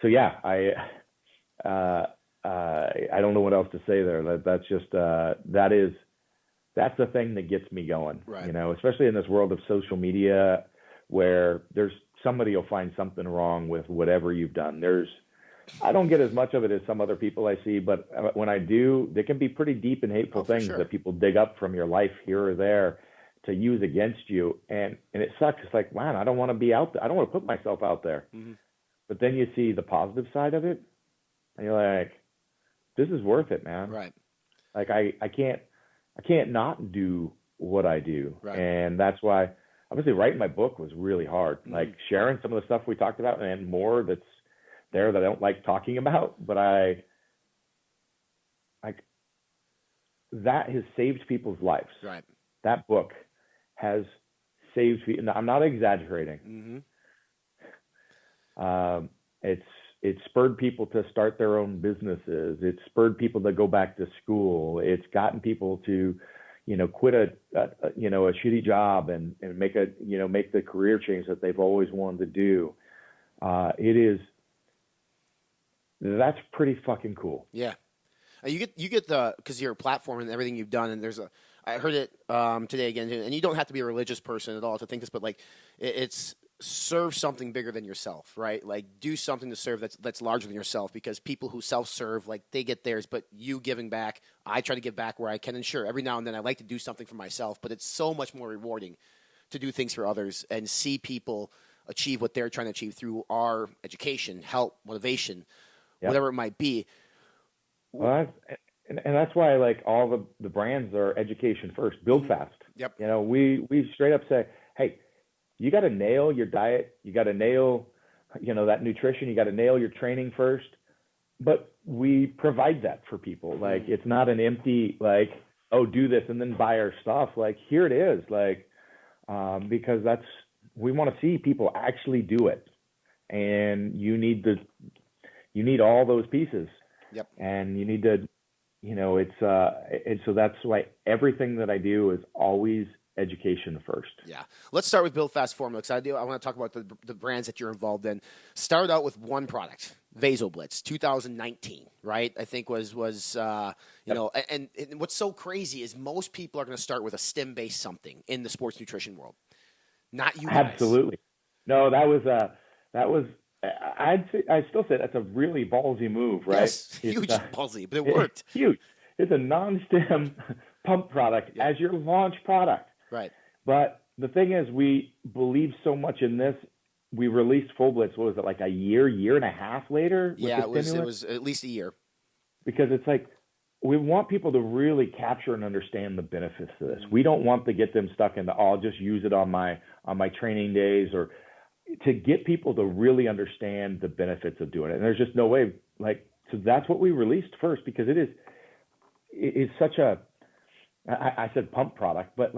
yeah, I don't know what else to say there. That's just that's the thing that gets me going. Right. You know, especially in this world of social media where there's somebody will find something wrong with whatever you've done. I don't get as much of it as some other people I see, but when I do, they can be pretty deep and hateful things that people dig up from your life here or there to use against you. And it sucks. It's like, man, I don't want to be out there. I don't want to put myself out there. Mm-hmm. But then you see the positive side of it, and you're like, this is worth it, man. Right. Like I can't not do what I do. Right. And that's why obviously writing my book was really hard. Mm-hmm. Like sharing some of the stuff we talked about and more that's there that I don't like talking about, but that has saved people's lives. Right. That book has saved people. I'm not exaggerating. Mm-hmm. It's spurred people to start their own businesses. It's spurred people to go back to school. It's gotten people to, you know, quit a shitty job and make the career change that they've always wanted to do. That's pretty fucking cool. Yeah. You get because your platform and everything you've done, and I heard it today again, and you don't have to be a religious person at all to think this, but like it's serve something bigger than yourself, right? Like do something to serve that's larger than yourself, because people who self-serve, like they get theirs, but you giving back, I try to give back where I can, and sure, every now and then I like to do something for myself, but it's so much more rewarding to do things for others and see people achieve what they're trying to achieve through our education, help, motivation, whatever it might be. Well, and that's why like all the brands are education first, build fast. Yep. You know, we straight up say, hey, you got to nail your diet. You got to nail that nutrition. You got to nail your training first. But we provide that for people. Like, it's not an empty, like, oh, do this and then buy our stuff. Like, here it is. Like, because we want to see people actually do it. And you need all those pieces. Yep. And you need to, and so that's why everything that I do is always education first. Yeah. Let's start with Build Fast Formula, because I want to talk about the brands that you're involved in. Start out with one product, VasoBlitz, 2019, right? I think was and what's so crazy is most people are going to start with a stim-based something in the sports nutrition world. Not you guys. Absolutely. No, I still say that's a really ballsy move, right? Yes, huge ballsy, but it worked. It's huge. It's a non-stim pump product as your launch product. Right. But the thing is, we believe so much in this. We released Full Blitz, what was it, like a year and a half later? Yeah, it was at least a year. Because it's like, we want people to really capture and understand the benefits of this. We don't want to get them stuck in I'll just use it on my training days, or to get people to really understand the benefits of doing it. And there's just no way, so that's what we released first, because it's such I said pump product, but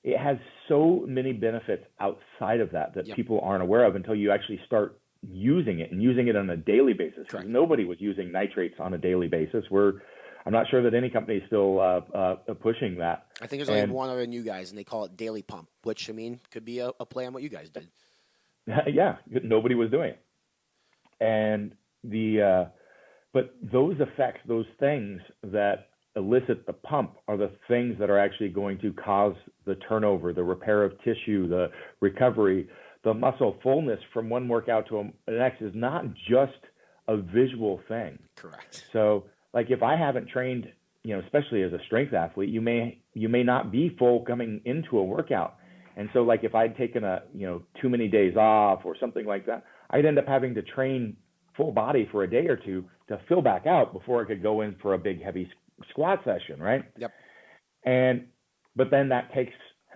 it has so many benefits outside of that people aren't aware of until you actually start using it, and using it on a daily basis. Correct. Nobody was using nitrates on a daily basis. I'm not sure that any company is still pushing that. I think there's only one other new guys, and they call it Daily Pump, which, could be a play on what you guys did. Yeah, nobody was doing it. And but those effects, those things that elicit the pump, are the things that are actually going to cause the turnover, the repair of tissue, the recovery, the muscle fullness from one workout to the next is not just a visual thing. Correct. So, if I haven't trained, especially as a strength athlete, you may not be full coming into a workout. And so, if I'd taken too many days off or something like that, I'd end up having to train full body for a day or two to fill back out before I could go in for a big heavy squat session, right? Yep. But then that takes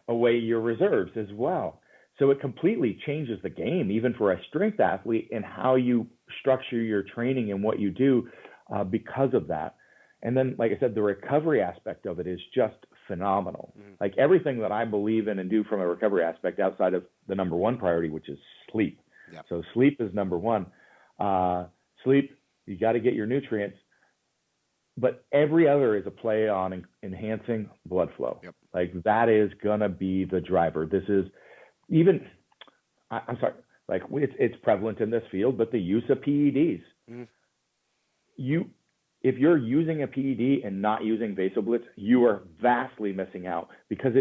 away your reserves as well. So it completely changes the game, even for a strength athlete, and how you structure your training and what you do because of that. And then, like I said, the recovery aspect of it is just phenomenal. Mm-hmm. Everything that I believe in and do from a recovery aspect, outside of the number one priority, which is sleep. Yep. So sleep is number one. Sleep, you got to get your nutrients. But every other is a play on enhancing blood flow. Yep. That is going to be the driver. This is even, I'm sorry, it's prevalent in this field, but the use of PEDs. Mm-hmm. If you're using a PED and not using VasoBlitz, you are vastly missing out, because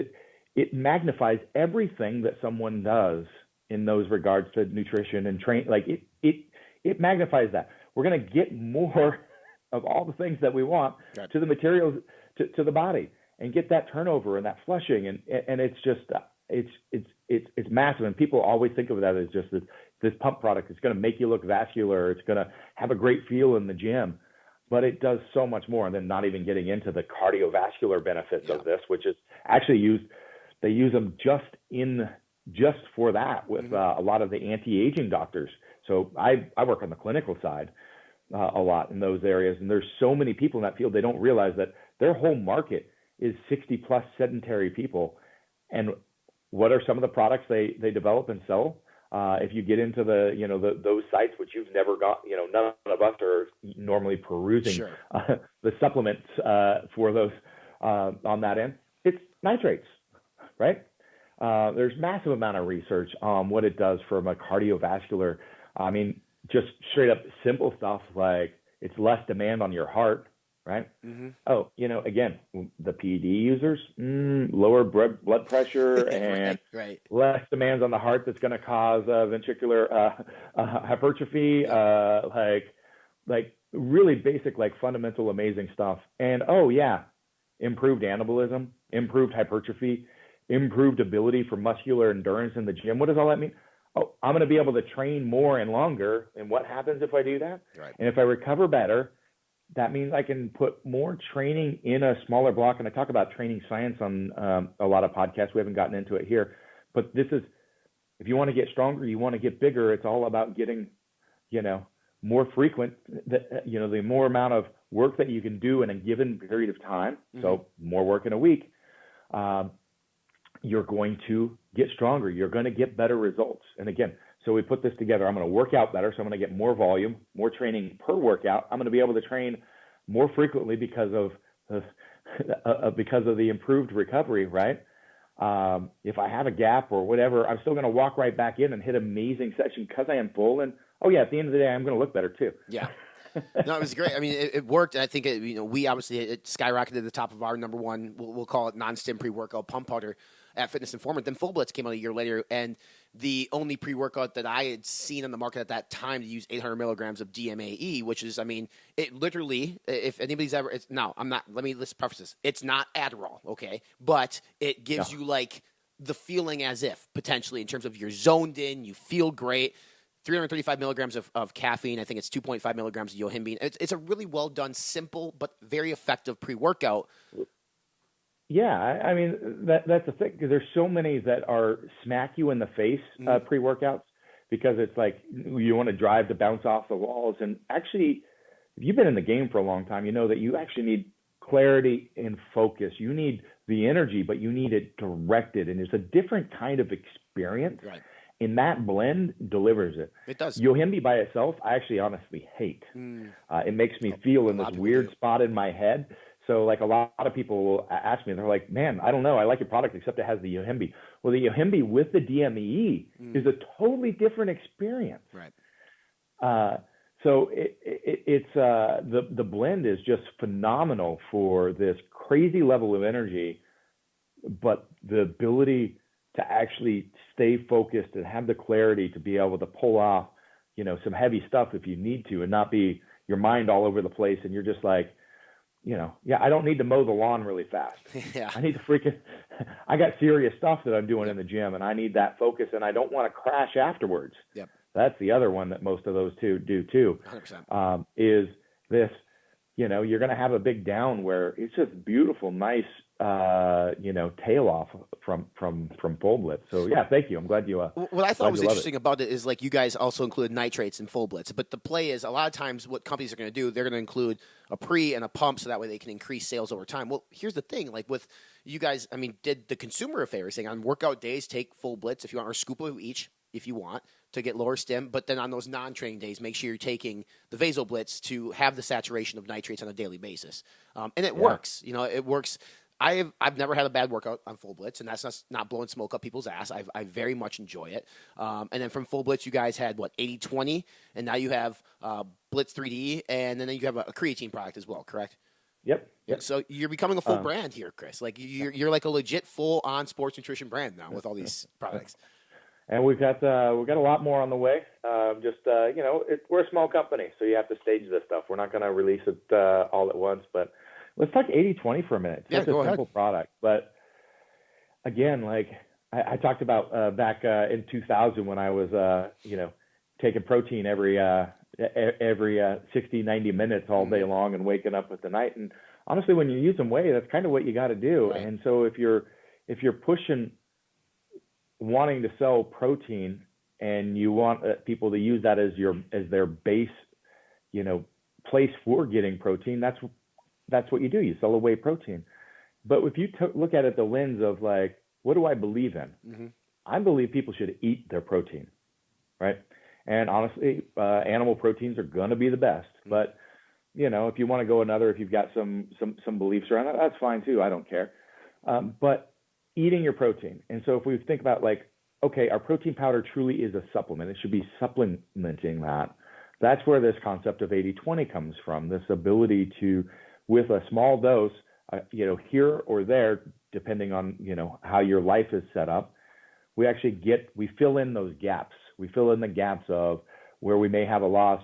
it magnifies everything that someone does in those regards to nutrition and train. It magnifies that. We're going to get more of all the things that we want to the materials, to the body, and get that turnover and that flushing. And it's just, it's massive. And people always think of that as just this pump product. It's going to make you look vascular. It's going to have a great feel in the gym, but it does so much more. And then not even getting into the cardiovascular benefits of this, which is actually they use them just for that with a lot of the anti-aging doctors. So I work on the clinical side a lot in those areas, and there's so many people in that field, they don't realize that their whole market is 60 plus sedentary people. And what are some of the products they develop and sell? If you get into those sites, which you've never got, none of us are normally perusing the supplements for those on that end, it's nitrates, right? There's massive amount of research on what it does from a cardiovascular. Just straight up simple stuff like it's less demand on your heart, right? Mm-hmm. Oh, again, the PED users, lower blood pressure and less demands on the heart that's going to cause ventricular hypertrophy, really basic, fundamental, amazing stuff. And improved anabolism, improved hypertrophy, improved ability for muscular endurance in the gym. What does all that mean? Oh, I'm going to be able to train more and longer. And what happens if I do that? Right. And if I recover better, that means I can put more training in a smaller block. And I talk about training science on a lot of podcasts. We haven't gotten into it here, but this is If you want to get stronger, you want to get bigger, it's all about getting, more frequent, the more amount of work that you can do in a given period of time. So more work in a week, you're going to get stronger. You're going to get better results. And again, so we put this together. I'm going to work out better. So I'm going to get more volume, more training per workout. I'm going to be able to train more frequently because of the improved recovery, right? If I have a gap or whatever, I'm still going to walk right back in and hit an amazing session because I am full. And at the end of the day, I'm going to look better too. Yeah. No, it was great. I mean, it worked. And I think, we obviously, it skyrocketed to the top of our number one, we'll call it non-stim pre-workout pump powder at Fitness Informant. Then Full Blitz came out a year later. And the only pre-workout that I had seen on the market at that time to use 800 milligrams of DMAE, which is, I mean, it literally, if anybody's ever, let's preface this. It's not Adderall, okay? But it gives you like the feeling as if potentially in terms of you're zoned in, you feel great. 335 milligrams of caffeine. I think it's 2.5 milligrams of yohimbine. It's a really well done, simple, but very effective pre-workout. Yeah, I mean, that's the thing, because there's so many that are smack you in the face pre-workouts, because it's like you want to drive to bounce off the walls. And actually, if you've been in the game for a long time, you know that you actually need clarity and focus. You need the energy, but you need it directed. And it's a different kind of experience. Right. And that blend delivers it. It does. Yohimbe by itself, I actually honestly hate. It makes me feel in this weird spot in my head. So like a lot of people will ask me, they're like, man, I don't know. I like your product, except it has the Yohimbe. Well, the Yohimbe with the DME is a totally different experience. Right. So it's the blend is just phenomenal for this crazy level of energy, but the ability to actually stay focused and have the clarity to be able to pull off, some heavy stuff if you need to, and not be your mind all over the place. And you're just like, I don't need to mow the lawn really fast. Yeah. I need to I got serious stuff that I'm doing in the gym, and I need that focus, and I don't want to crash afterwards. Yep. That's the other one that most of those two do too. 100%. Is this, you're going to have a big down where it's just beautiful, nice, tail off from Full Blitz. So yeah, thank you. I'm glad you. What I thought was interesting about it is like you guys also included nitrates in Full Blitz, but the play is a lot of times what companies are going to do, they're going to include a pre and a pump so that way they can increase sales over time. Well, here's the thing, like with you guys, I mean, did the consumer a favor saying on workout days take Full Blitz if you want, or scoop of each if you want to get lower stim, but then on those non-training days, make sure you're taking the Vaso Blitz to have the saturation of nitrates on a daily basis, and it works. It works. I've never had a bad workout on Full Blitz, and that's not blowing smoke up people's ass. I very much enjoy it. And then from Full Blitz, you guys had, 80-20, and now you have Blitz 3D, and then you have a creatine product as well, correct? Yep. Yeah, so you're becoming a full brand here, Chris. Like you're like a legit full-on sports nutrition brand now with all these products. And we've got a lot more on the way. We're a small company, so you have to stage this stuff. We're not going to release it all at once, but let's talk 80-20 for a minute. It's a simple product. But again, like I talked about back in 2000 when I was, taking protein every 60, 90 minutes all day long and waking up with the night. And honestly, when you're using whey, that's kind of what you got to do. Right. And so if you're pushing wanting to sell protein and you want people to use that as their base, place for getting protein, that's what you do. You sell a whey protein. But if you look at it the lens of like, what do I believe in? Mm-hmm. I believe people should eat their protein, right? And honestly, animal proteins are going to be the best. Mm-hmm. But, if you want to go another, if you've got some beliefs around that, that's fine too. I don't care. But eating your protein. And so if we think about like, okay, our protein powder truly is a supplement. It should be supplementing that. That's where this concept of 80-20 comes from, this ability to, with a small dose, here or there, depending on, how your life is set up, we fill in those gaps. We fill in the gaps of where we may have a loss.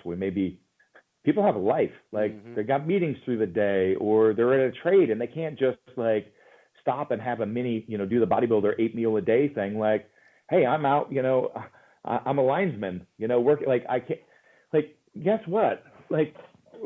People have a life. Like they got meetings through the day, or they're in a trade and they can't just like stop and have a mini, do the bodybuilder 8 meal a day thing. Like, hey, I'm out, I'm a linesman, work. Like I can't, like, guess what? Like,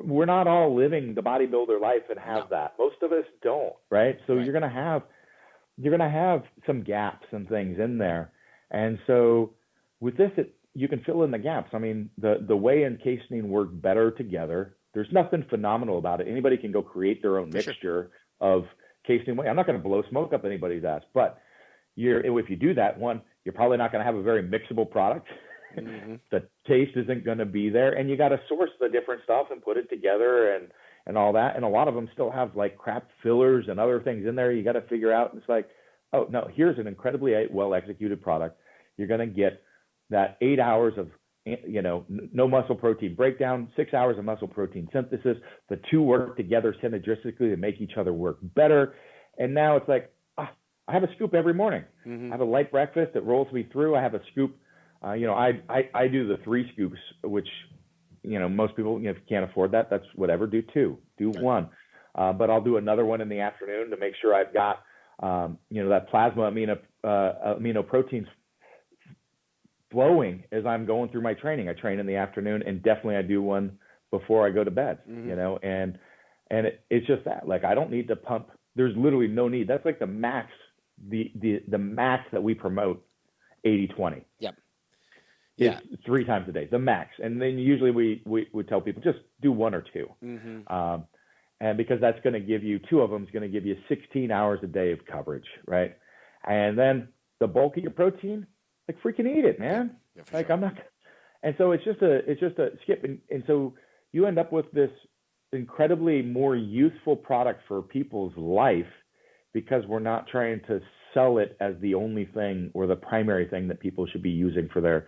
we're not all living the bodybuilder life and have that. Most of us don't, right? So you're gonna have some gaps and things in there. And so with this, you can fill in the gaps. I mean, the whey and casein work better together. There's nothing phenomenal about it. Anybody can go create their own mixture of casein whey. I'm not going to blow smoke up anybody's ass, but if you do that, one, you're probably not going to have a very mixable product. The taste isn't going to be there, and you got to source the different stuff and put it together and all that. And a lot of them still have like crap fillers and other things in there. You got to figure out. It's like, oh no, here's an incredibly well executed product. You're going to get that 8 hours of, no muscle protein breakdown, 6 hours of muscle protein synthesis. The two work together synergistically to make each other work better. And now it's like, I have a scoop every morning. I have a light breakfast that rolls me through. I have a scoop. I do the 3 scoops, which, most people, if you can't afford that, that's whatever. Do 2, do 1. But I'll do another one in the afternoon to make sure I've got, that plasma amino proteins flowing as I'm going through my training. I train in the afternoon, and definitely I do one before I go to bed, and it's just that, like, I don't need to pump. There's literally no need. That's like the max, the max that we promote, 80-20. Yep. Yeah. 3 times a day, the max. And then usually we tell people just do 1 or 2. And because that's going to give you, 2 of them is going to give you 16 hours a day of coverage, right? And then the bulk of your protein, like, freaking eat it, man. Yeah, like, I'm not. And so it's just a skip. And so you end up with this incredibly more useful product for people's life, because we're not trying to sell it as the only thing or the primary thing that people should be using for their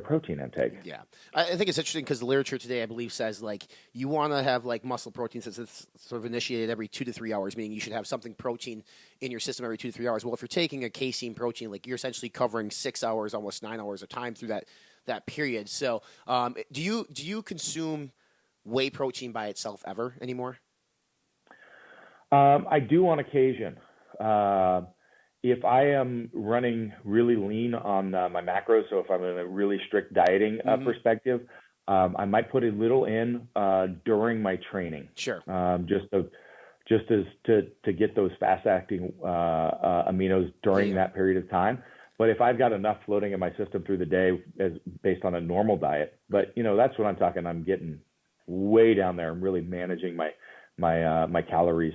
protein intake. Yeah. I think it's interesting because the literature today, I believe, says, like, you want to have, like, muscle protein that's sort of initiated every 2 to 3 hours, meaning you should have something protein in your system every 2 to 3 hours. Well, if you're taking a casein protein, like, you're essentially covering 6 hours, almost 9 hours of time through that period. So do you consume whey protein by itself ever anymore? I do on occasion. If I am running really lean on my macros, so if I'm in a really strict dieting perspective, I might put a little in during my training. Sure. Just to get those fast-acting aminos during that period of time. But if I've got enough floating in my system through the day, as based on a normal diet, but that's what I'm talking. I'm way down there. I'm really managing my calories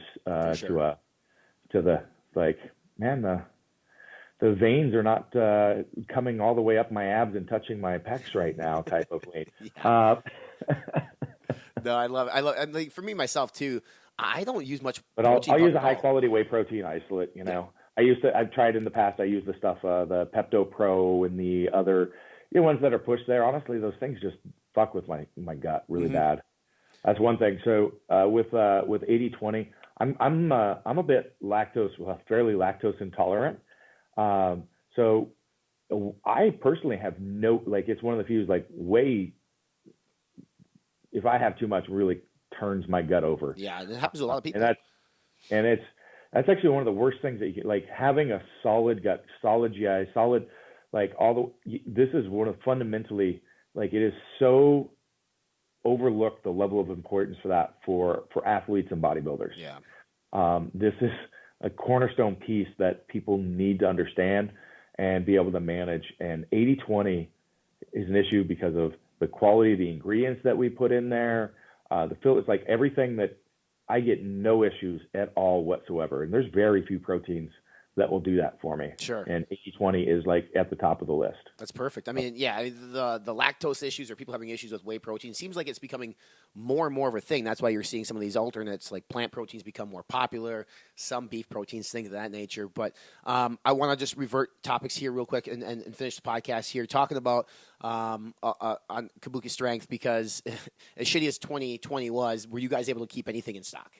sure. to the, like, man, the veins are not coming all the way up my abs and touching my pecs right now type of weight. No, I love it. And, like, for me, myself too, I don't use much but protein. I'll use a high quality whey protein isolate, I've tried in the past. I use the stuff, the Pepto Pro and the other ones that are pushed there. Honestly, those things just fuck with my gut really bad. That's one thing. So with 80-20, I'm a bit fairly lactose intolerant. So I personally have it's one of the few, like, whey, if I have too much, really turns my gut over. Yeah, it happens to a lot of people. And that's actually one of the worst things that you get, like, having a solid gut, solid GI, solid, like, this is one of fundamentally, like, it is so overlooked, the level of importance for that for athletes and bodybuilders. Yeah. This is a cornerstone piece that people need to understand and be able to manage. And 80-20 is an issue because of the quality of the ingredients that we put in there. It's like everything that I get no issues at all whatsoever. And there's very few proteins that will do that for me. Sure. And 80-20 is, like, at the top of the list. That's perfect. I mean, the lactose issues, or people having issues with whey protein, seems like it's becoming more and more of a thing. That's why you're seeing some of these alternates, like plant proteins, become more popular, some beef proteins, things of that nature. But I want to just revert topics here real quick and finish the podcast here, talking about on Kabuki Strength, because as shitty as 2020 was, were you guys able to keep anything in stock?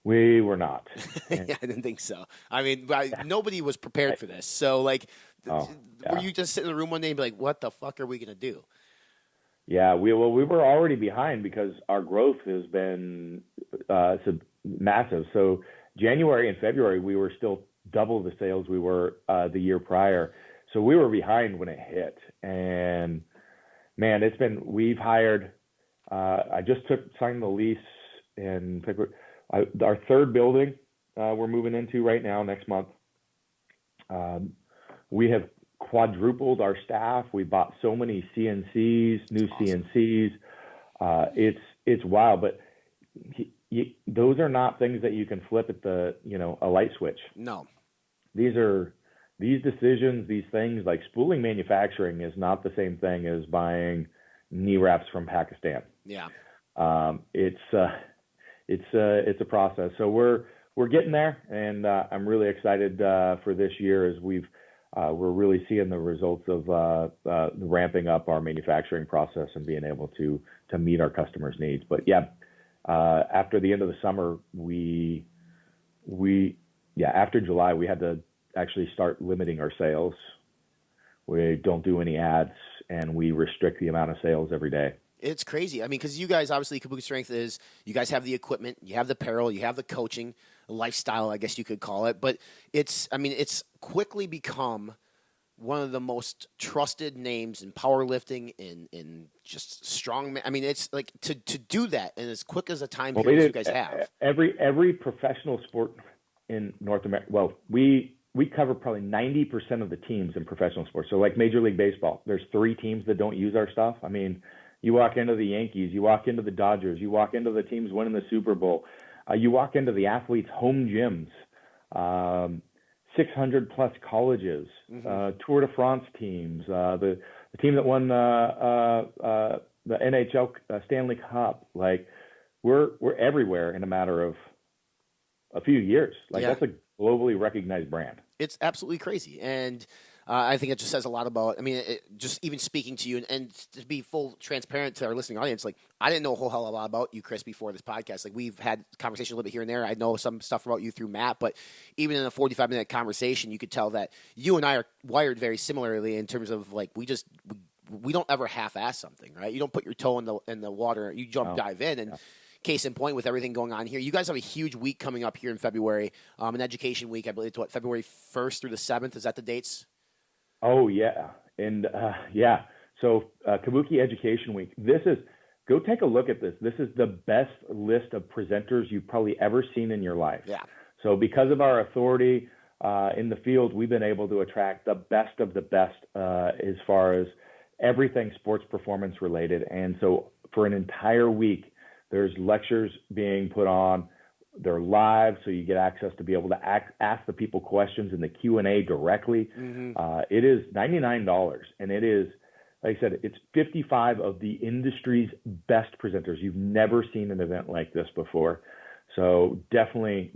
We were not. Yeah, I didn't think so. I mean, nobody was prepared for this. So, like, were you just sitting in the room one day and be like, what the fuck are we going to do? Yeah, we were already behind because our growth has been massive. So January and February, we were still double the sales we were the year prior. So we were behind when it hit. And, man, we've hired, I just signed the lease in February. Our third building we're moving into right now next month. We have quadrupled our staff. We bought so many CNCs, new awesome. CNCs. It's wild, but those are not things that you can flip at a light switch. No. These decisions, these things, like spooling manufacturing is not the same thing as buying knee wraps from Pakistan. Yeah. It's a process. So we're getting there, and I'm really excited for this year as we're really seeing the results of ramping up our manufacturing process and being able to meet our customers' needs. But yeah, after the end of the summer, after July, we had to actually start limiting our sales. We don't do any ads, and we restrict the amount of sales every day. It's crazy. I mean, because you guys, obviously, Kabuki Strength is, you guys have the equipment, you have the apparel, you have the coaching, lifestyle, I guess you could call it. But it's quickly become one of the most trusted names in powerlifting, in just strong. I mean, it's like to do that in as quick as a time period as you guys have. Every professional sport in North America. Well, we cover probably 90% of the teams in professional sports. So like Major League Baseball, there's 3 teams that don't use our stuff. I mean, you walk into the Yankees, you walk into the Dodgers, you walk into the teams winning the Super Bowl, you walk into the athletes' home gyms, 600 plus colleges, Tour de France teams, the team that won the NHL Stanley Cup. Like we're everywhere in a matter of a few years. Like that's a globally recognized brand. It's absolutely crazy, and I think it just says a lot about. I mean, just even speaking to you, and to be full transparent to our listening audience, like I didn't know a whole hell of a lot about you, Chris, before this podcast. Like we've had conversations a little bit here and there. I know some stuff about you through Matt, but even in a 45-minute conversation, you could tell that you and I are wired very similarly in terms of like we don't ever half-ass something, right? You don't put your toe in the water. You dive in, and case in point with everything going on here, you guys have a huge week coming up here in February, an education week. I believe it's February 1st through the 7th. Is that the dates? Oh yeah, and So Kabuki Education Week. Go take a look at this. This is the best list of presenters you've probably ever seen in your life. Yeah. So because of our authority in the field, we've been able to attract the best of the best as far as everything sports performance related. And so for an entire week, there's lectures being put on. They're live, so you get access to be able to ask the people questions in the Q&A directly. It is $99, and it is, like I said, it's 55 of the industry's best presenters. You've never seen an event like this before. So definitely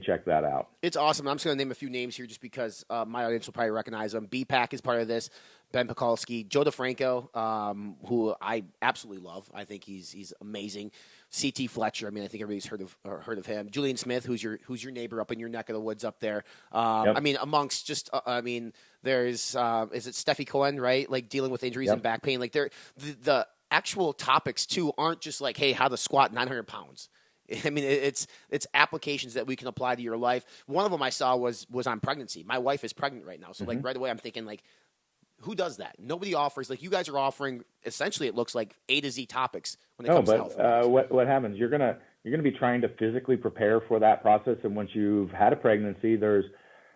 check that out. It's awesome. I'm just going to name a few names here just because my audience will probably recognize them. BPAC is part of this. Ben Pekulski, Joe DeFranco, who I absolutely love. I think he's amazing. C.T. Fletcher. I mean, I think everybody's heard of him. Julian Smith, who's your neighbor up in your neck of the woods up there. I mean, amongst just there's is it Steffi Cohen, right? Like dealing with injuries and back pain. Like the actual topics too aren't just like, hey, how to squat 900 pounds. I mean, it's applications that we can apply to your life. One of them I saw was on pregnancy. My wife is pregnant right now, so like right away I'm thinking like, who does that? Nobody offers. Like you guys are offering. Essentially, it looks like A to Z topics when it comes to health. What happens? You're gonna be trying to physically prepare for that process, and once you've had a pregnancy, there's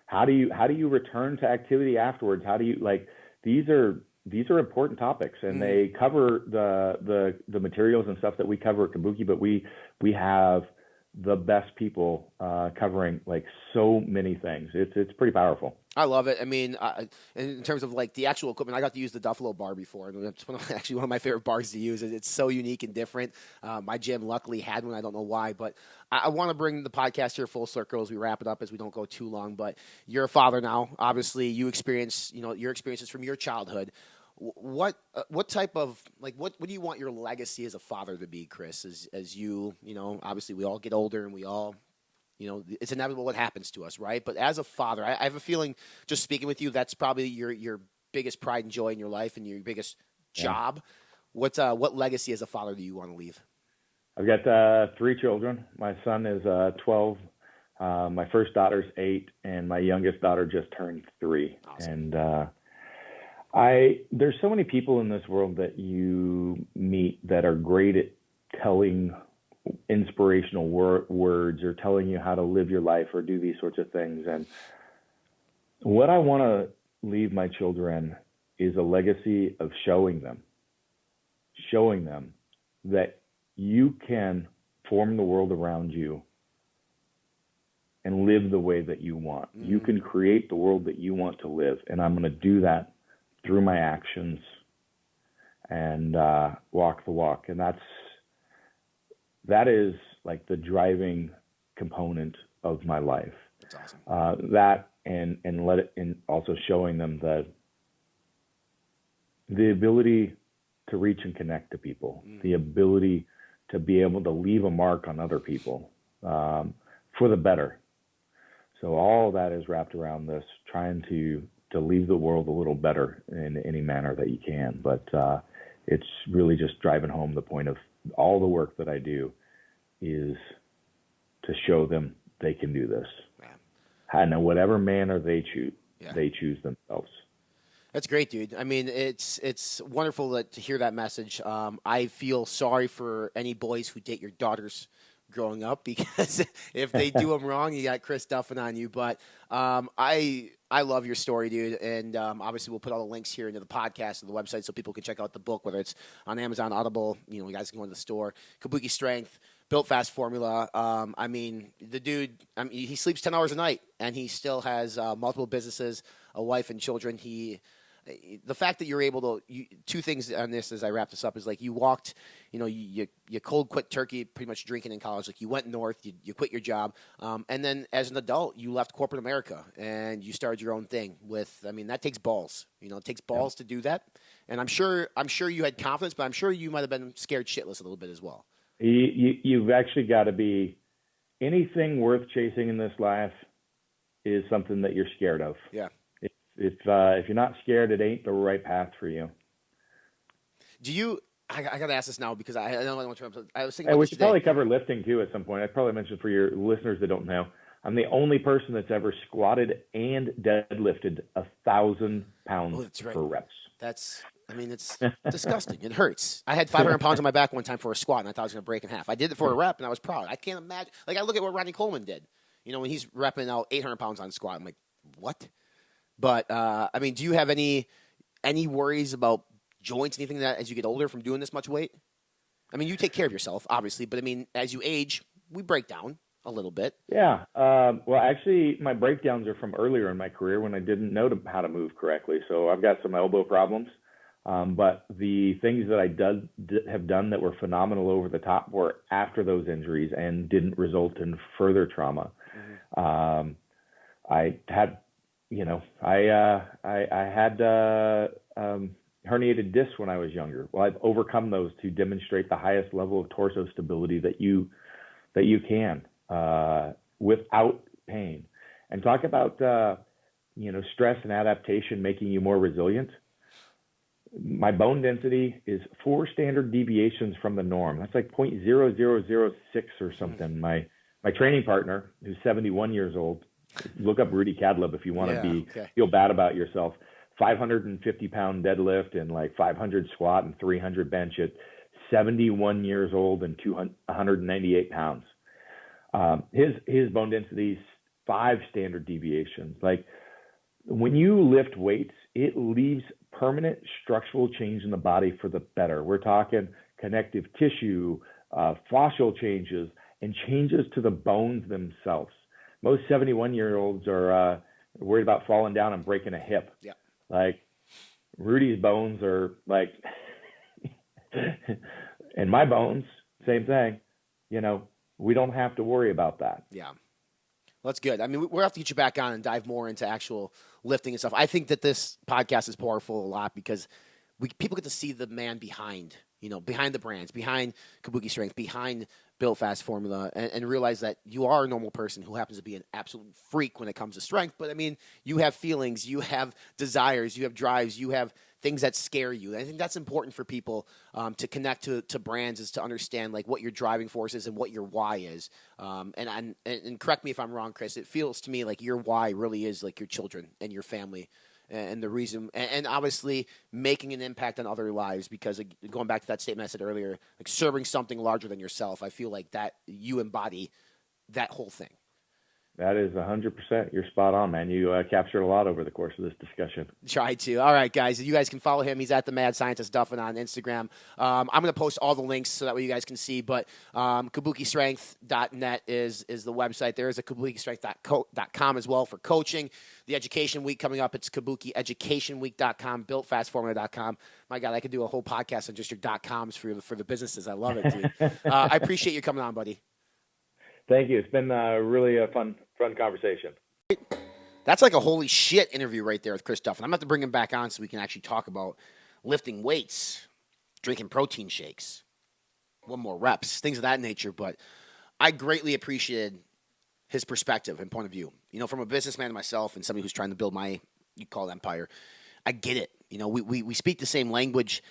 how do you return to activity afterwards? How do you like these are important topics, and they cover the materials and stuff that we cover at Kabuki, but we have the best people covering like so many things. It's pretty powerful. I love it. I mean, in terms of like the actual equipment, I got to use the Duffalo bar before, and it's one of my favorite bars to use. It's so unique and different. My gym luckily had one. I don't know why, but I want to bring the podcast here full circle as we wrap it up, as we don't go too long. But you're a father now. Obviously, you experience your experiences from your childhood. What type of like what do you want your legacy as a father to be, Chris? As you obviously we all get older and we all it's inevitable what happens to us, right? But as a father, I have a feeling just speaking with you, that's probably your biggest pride and joy in your life and your biggest job. What legacy as a father do you want to leave? I've got 3 children. My son is 12. My first daughter's 8, and my youngest daughter just turned 3. Awesome. And there's so many people in this world that you meet that are great at telling inspirational words or telling you how to live your life or do these sorts of things. And what I want to leave my children is a legacy of showing them that you can form the world around you and live the way that you want. You can create the world that you want to live. And I'm going to do that through my actions and walk the walk. And that is like the driving component of my life. That's awesome. That and also showing them that the ability to reach and connect to people, the ability to be able to leave a mark on other people for the better. So all of that is wrapped around this, trying to leave the world a little better in any manner that you can. But it's really just driving home the point of all the work that I do is to show them they can do this. And in whatever manner they choose themselves. That's great, dude. I mean, it's wonderful to hear that message. I feel sorry for any boys who date your daughters growing up, because if they do them wrong, you got Chris Duffin on you. But I love your story, dude. And obviously, we'll put all the links here into the podcast and the website so people can check out the book, whether it's on Amazon, Audible. You guys can go into the store. Kabuki Strength, Built Fast Formula. I mean, the dude, he sleeps 10 hours a night, and he still has multiple businesses, a wife and children. The fact that you're able to, two things on this as I wrap this up is like you walked, you cold quit turkey, pretty much drinking in college. Like you went north, you quit your job. And then as an adult, you left corporate America and you started your own thing that takes balls, it takes balls to do that. And I'm sure you had confidence, but I'm sure you might've been scared shitless a little bit as well. You've actually got to be, anything worth chasing in this life is something that you're scared of. Yeah. If you're not scared, it ain't the right path for you. I got to ask this now because I don't want to. I was thinking. And about we this should today. probably cover lifting too at some point. I'd probably mention for your listeners that don't know, I'm the only person that's ever squatted and deadlifted 1,000 pounds per reps. It's disgusting. It hurts. I had 500 pounds on my back one time for a squat, and I thought I was going to break in half. I did it for a rep, and I was proud. I can't imagine. Like, I look at what Ronnie Coleman did. When he's repping out 800 pounds on squat, I'm like, what? But, do you have any worries about joints, anything that as you get older from doing this much weight? You take care of yourself, obviously, but, as you age, we break down a little bit. Yeah. Well, actually, my breakdowns are from earlier in my career when I didn't know how to move correctly. So I've got some elbow problems. But the things that I have done that were phenomenal over the top were after those injuries and didn't result in further trauma. I had, I had herniated discs when I was younger. Well, I've overcome those to demonstrate the highest level of torso stability that you can without pain. And talk about stress and adaptation making you more resilient. My bone density is 4 standard deviations from the norm. That's like 0.0006 or something. My training partner, who's 71 years old, look up Rudy Cadleb if you want to feel bad about yourself. 550-pound deadlift and like 500 squat and 300 bench at 71 years old and 198 pounds. His bone density is 5 standard deviations. Like when you lift weights, it leaves permanent structural change in the body for the better. We're talking connective tissue, fascial changes, and changes to the bones themselves. Most 71-year-olds are worried about falling down and breaking a hip. Yeah. Like Rudy's bones are like, and my bones, same thing. We don't have to worry about that. Yeah. Well, that's good. We'll have to get you back on and dive more into actual lifting and stuff. I think that this podcast is powerful a lot because people get to see the man behind the brands, behind Kabuki Strength, behind Built Fast Formula, and realize that you are a normal person who happens to be an absolute freak when it comes to strength. But you have feelings, you have desires, you have drives, you have things that scare you. And I think that's important for people to connect to brands, is to understand like what your driving force is and what your why is. And correct me if I'm wrong, Chris. It feels to me like your why really is like your children and your family. And the reason, and obviously making an impact on other lives, because going back to that statement I said earlier, like serving something larger than yourself, I feel like that you embody that whole thing. That is 100%. You're spot on, man. You captured a lot over the course of this discussion. Try to. All right, guys. You guys can follow him. He's at the Mad Scientist Duffin on Instagram. I'm going to post all the links so that way you guys can see. But kabukistrength.net is the website. There is a kabukistrength.com as well for coaching. The Education Week coming up. It's kabukieducationweek.com, builtfastformula.com. My God, I could do a whole podcast on just your .coms for the businesses. I love it, dude. I appreciate you coming on, buddy. Thank you. It's been really a fun conversation. That's like a holy shit interview right there with Chris Duffin. I'm going to have to bring him back on so we can actually talk about lifting weights, drinking protein shakes, one more reps, things of that nature. But I greatly appreciated his perspective and point of view. You know, from a businessman myself and somebody who's trying to build my, you call it empire, I get it. You know, we speak the same language.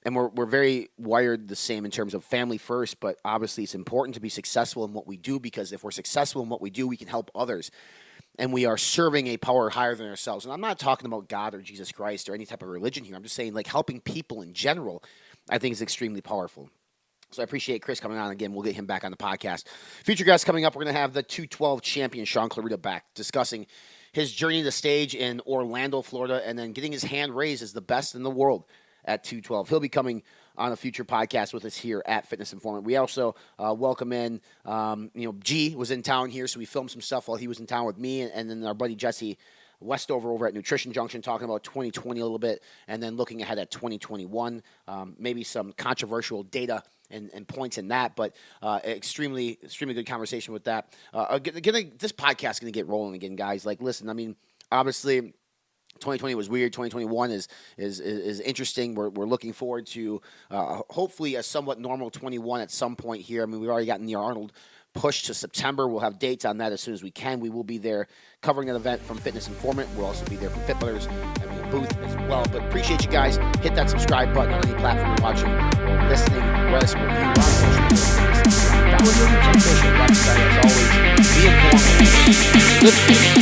And we're very wired the same in terms of family first, but obviously it's important to be successful in what we do, because if we're successful in what we do, we can help others. And we are serving a power higher than ourselves. And I'm not talking about God or Jesus Christ or any type of religion here. I'm just saying, like, helping people in general, I think is extremely powerful. So I appreciate Chris coming on. Again, we'll get him back on the podcast. Future guests coming up, we're going to have the 212 champion Sean Clarita back discussing his journey to the stage in Orlando, Florida, and then getting his hand raised as the best in the world at 212. He'll be coming on a future podcast with us here at Fitness Informant. We also welcome in, G was in town here, so we filmed some stuff while he was in town with me, and then our buddy Jesse Westover over at Nutrition Junction talking about 2020 a little bit, and then looking ahead at 2021, maybe some controversial data and points in that, but extremely good conversation with that. This podcast is going to get rolling again, guys. Like, listen, I mean, obviously 2020 was weird. 2021 is interesting. We're looking forward to hopefully a somewhat normal 21 at some point here. I mean, we've already gotten the Arnold push to September. We'll have dates on that as soon as we can. We will be there covering an event from Fitness Informant. We'll also be there from Fit Builders and a booth as well. But appreciate you guys. Hit that subscribe button on any platform you're watching or listening. Write us a review on social media. Download your website as always. Be informed. Live